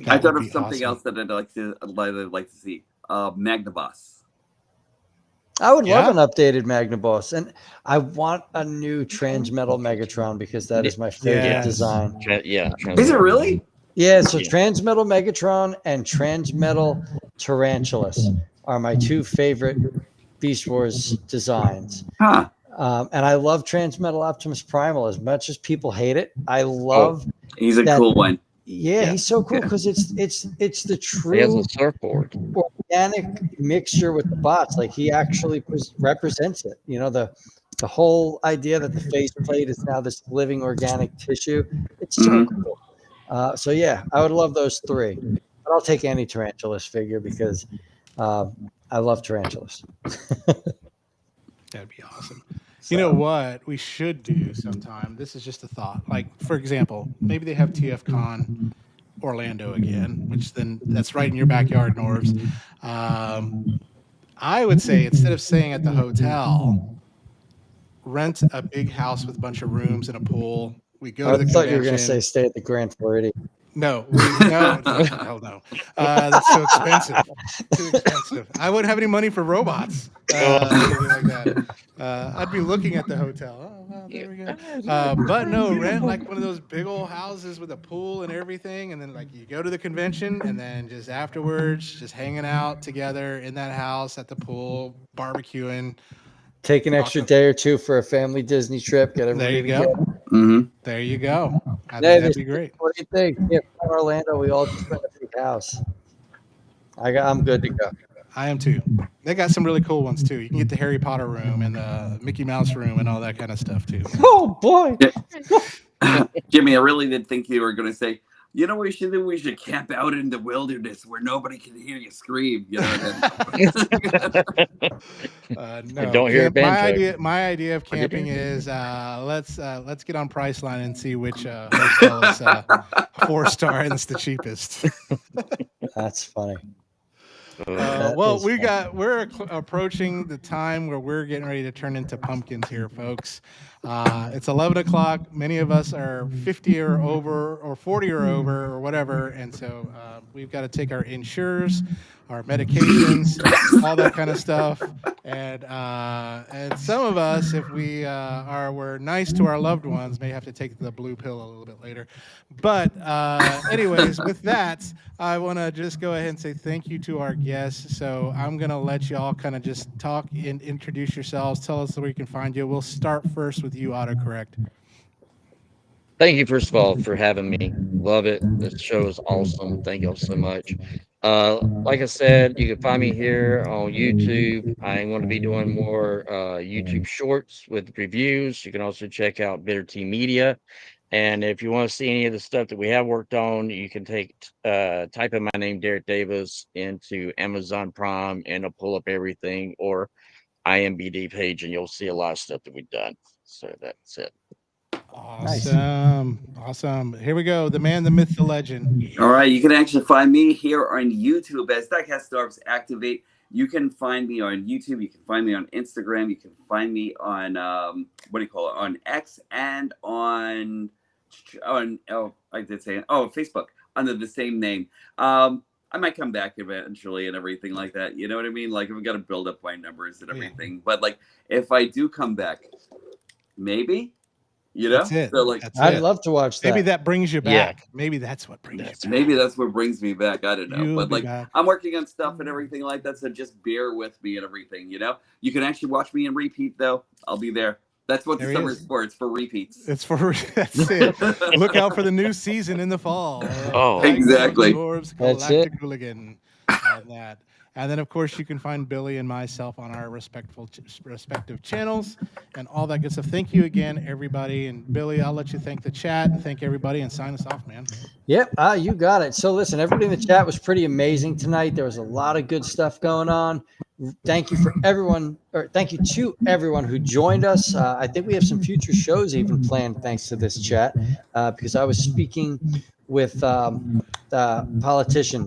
C: I thought of something else that I'd like to see. Magnavoss.
B: I would love an updated Magnaboss, and I want a new Transmetal Megatron because that is my favorite design.
C: Is it really?
B: Yeah, so Transmetal Megatron and Transmetal Tarantulas are my two favorite Beast Wars designs.
C: Huh.
B: And I love Transmetal Optimus Primal as much as people hate it. I love.
C: He's a cool one.
B: Yeah, he's so cool because it's the true
D: He has a surfboard.
B: Organic mixture with the bots. Like he actually represents it. You know, the whole idea that the faceplate is now this living organic tissue. It's so cool. So yeah, I would love those three. But I'll take any Tarantulas figure because I love Tarantulas.
A: That'd be awesome. You know what we should do sometime? This is just a thought. Like, for example, maybe they have TFCon Orlando again, which then that's right in your backyard, Norbz. I would say instead of staying at the hotel, rent a big house with a bunch of rooms and a pool. We go to the convention.
B: I thought you were going to say stay at the Grand Floridian.
A: No, hell no. That's so expensive. Too expensive. I wouldn't have any money for robots. Anything like that. I'd be looking at the hotel. Oh, well, there we go. But no, rent like one of those big old houses with a pool and everything, and then like you go to the convention, and then just afterwards, just hanging out together in that house at the pool, barbecuing.
B: Take an extra day or two for a family Disney trip. Get everybody together.
A: There you go. I think that'd be great.
B: What do you think? Yeah, Orlando, we all just went to the big house. I'm good to go.
A: I am too. They got some really cool ones too. You can get the Harry Potter room and the Mickey Mouse room and all that kind of stuff too.
B: Oh boy,
C: Jimmy, I really did think you were going to say, you know what we should do? We should camp out in the wilderness where nobody can hear you scream. You know,
A: no.
D: Don't hear
A: My idea of camping is let's get on Priceline and see which hotel is 4-star and it's the cheapest.
B: That's funny.
A: Well, we're approaching the time where we're getting ready to turn into pumpkins here, folks. It's 11 o'clock. Many of us are 50 or over or 40 or over or whatever. And so we've got to take our insurers, our medications, all that kind of stuff. And some of us, if we're nice to our loved ones, may have to take the blue pill a little bit later. But anyways, with that, I want to just go ahead and say thank you to our guests. So I'm going to let you all kind of just talk and introduce yourselves. Tell us where we can find you. We'll start first with you, Autocorrect.
D: Thank you, first of all, for having me. Love it. This show is awesome. Thank you all so much. Like I said, you can find me here on YouTube. I'm going to be doing more YouTube shorts with reviews. You can also check out Bitter Tea Media. And if you want to see any of the stuff that we have worked on, you can type in my name, Derek Davis, into Amazon Prime, and it'll pull up everything, or IMBD page, and you'll see a lot of stuff that we've done. So that's it.
A: Awesome. Nice. Awesome. Here we go. The man, the myth, the legend.
C: All right. You can actually find me here on YouTube as Diecast Norbz Activate. You can find me on YouTube. You can find me on Instagram. You can find me on, on X and on Facebook under the same name. I might come back eventually and everything like that. You know what I mean? Like, we've got to build up my numbers and everything. Yeah. But, like, if I do come back, maybe, you know?
A: That's it.
C: So, like,
B: I'd love to watch that.
A: Maybe that brings you back. Yeah. Maybe that's what brings you back.
C: Maybe that's what brings me back. I don't know. But, like, I'm working on stuff and everything like that, so just bear with me and everything, you know? You can actually watch me in repeat, though. I'll be there. That's what the summer's for. It's for repeats.
A: That's it. Look out for the new season in the fall.
D: Oh,
C: exactly.
B: That's it.
A: And then, of course, you can find Billy and myself on our respective channels and all that good stuff. Thank you again, everybody. And Billy, I'll let you thank the chat and thank everybody and sign us off, man.
B: Yep, you got it. So listen, everybody in the chat was pretty amazing tonight. There was a lot of good stuff going on. Thank you to everyone who joined us. I think we have some future shows even planned thanks to this chat, because I was speaking with the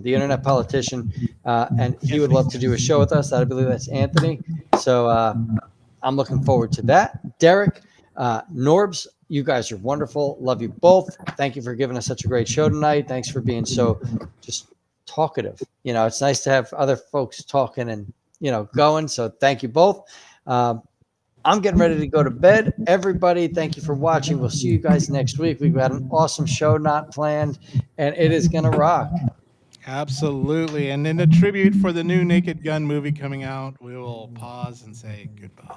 B: internet politician, and he would love to do a show with us. I believe that's Anthony. So I'm looking forward to that. Derek, Norbz, you guys are wonderful. Love you both. Thank you for giving us such a great show tonight. Thanks for being so just talkative. You know, it's nice to have other folks talking and going. So thank you both. I'm getting ready to go to bed. Everybody, thank you for watching. We'll see you guys next week. We've got an awesome show not planned, and it is going to rock.
A: Absolutely. And in a tribute for the new Naked Gun movie coming out, we will pause and say goodbye.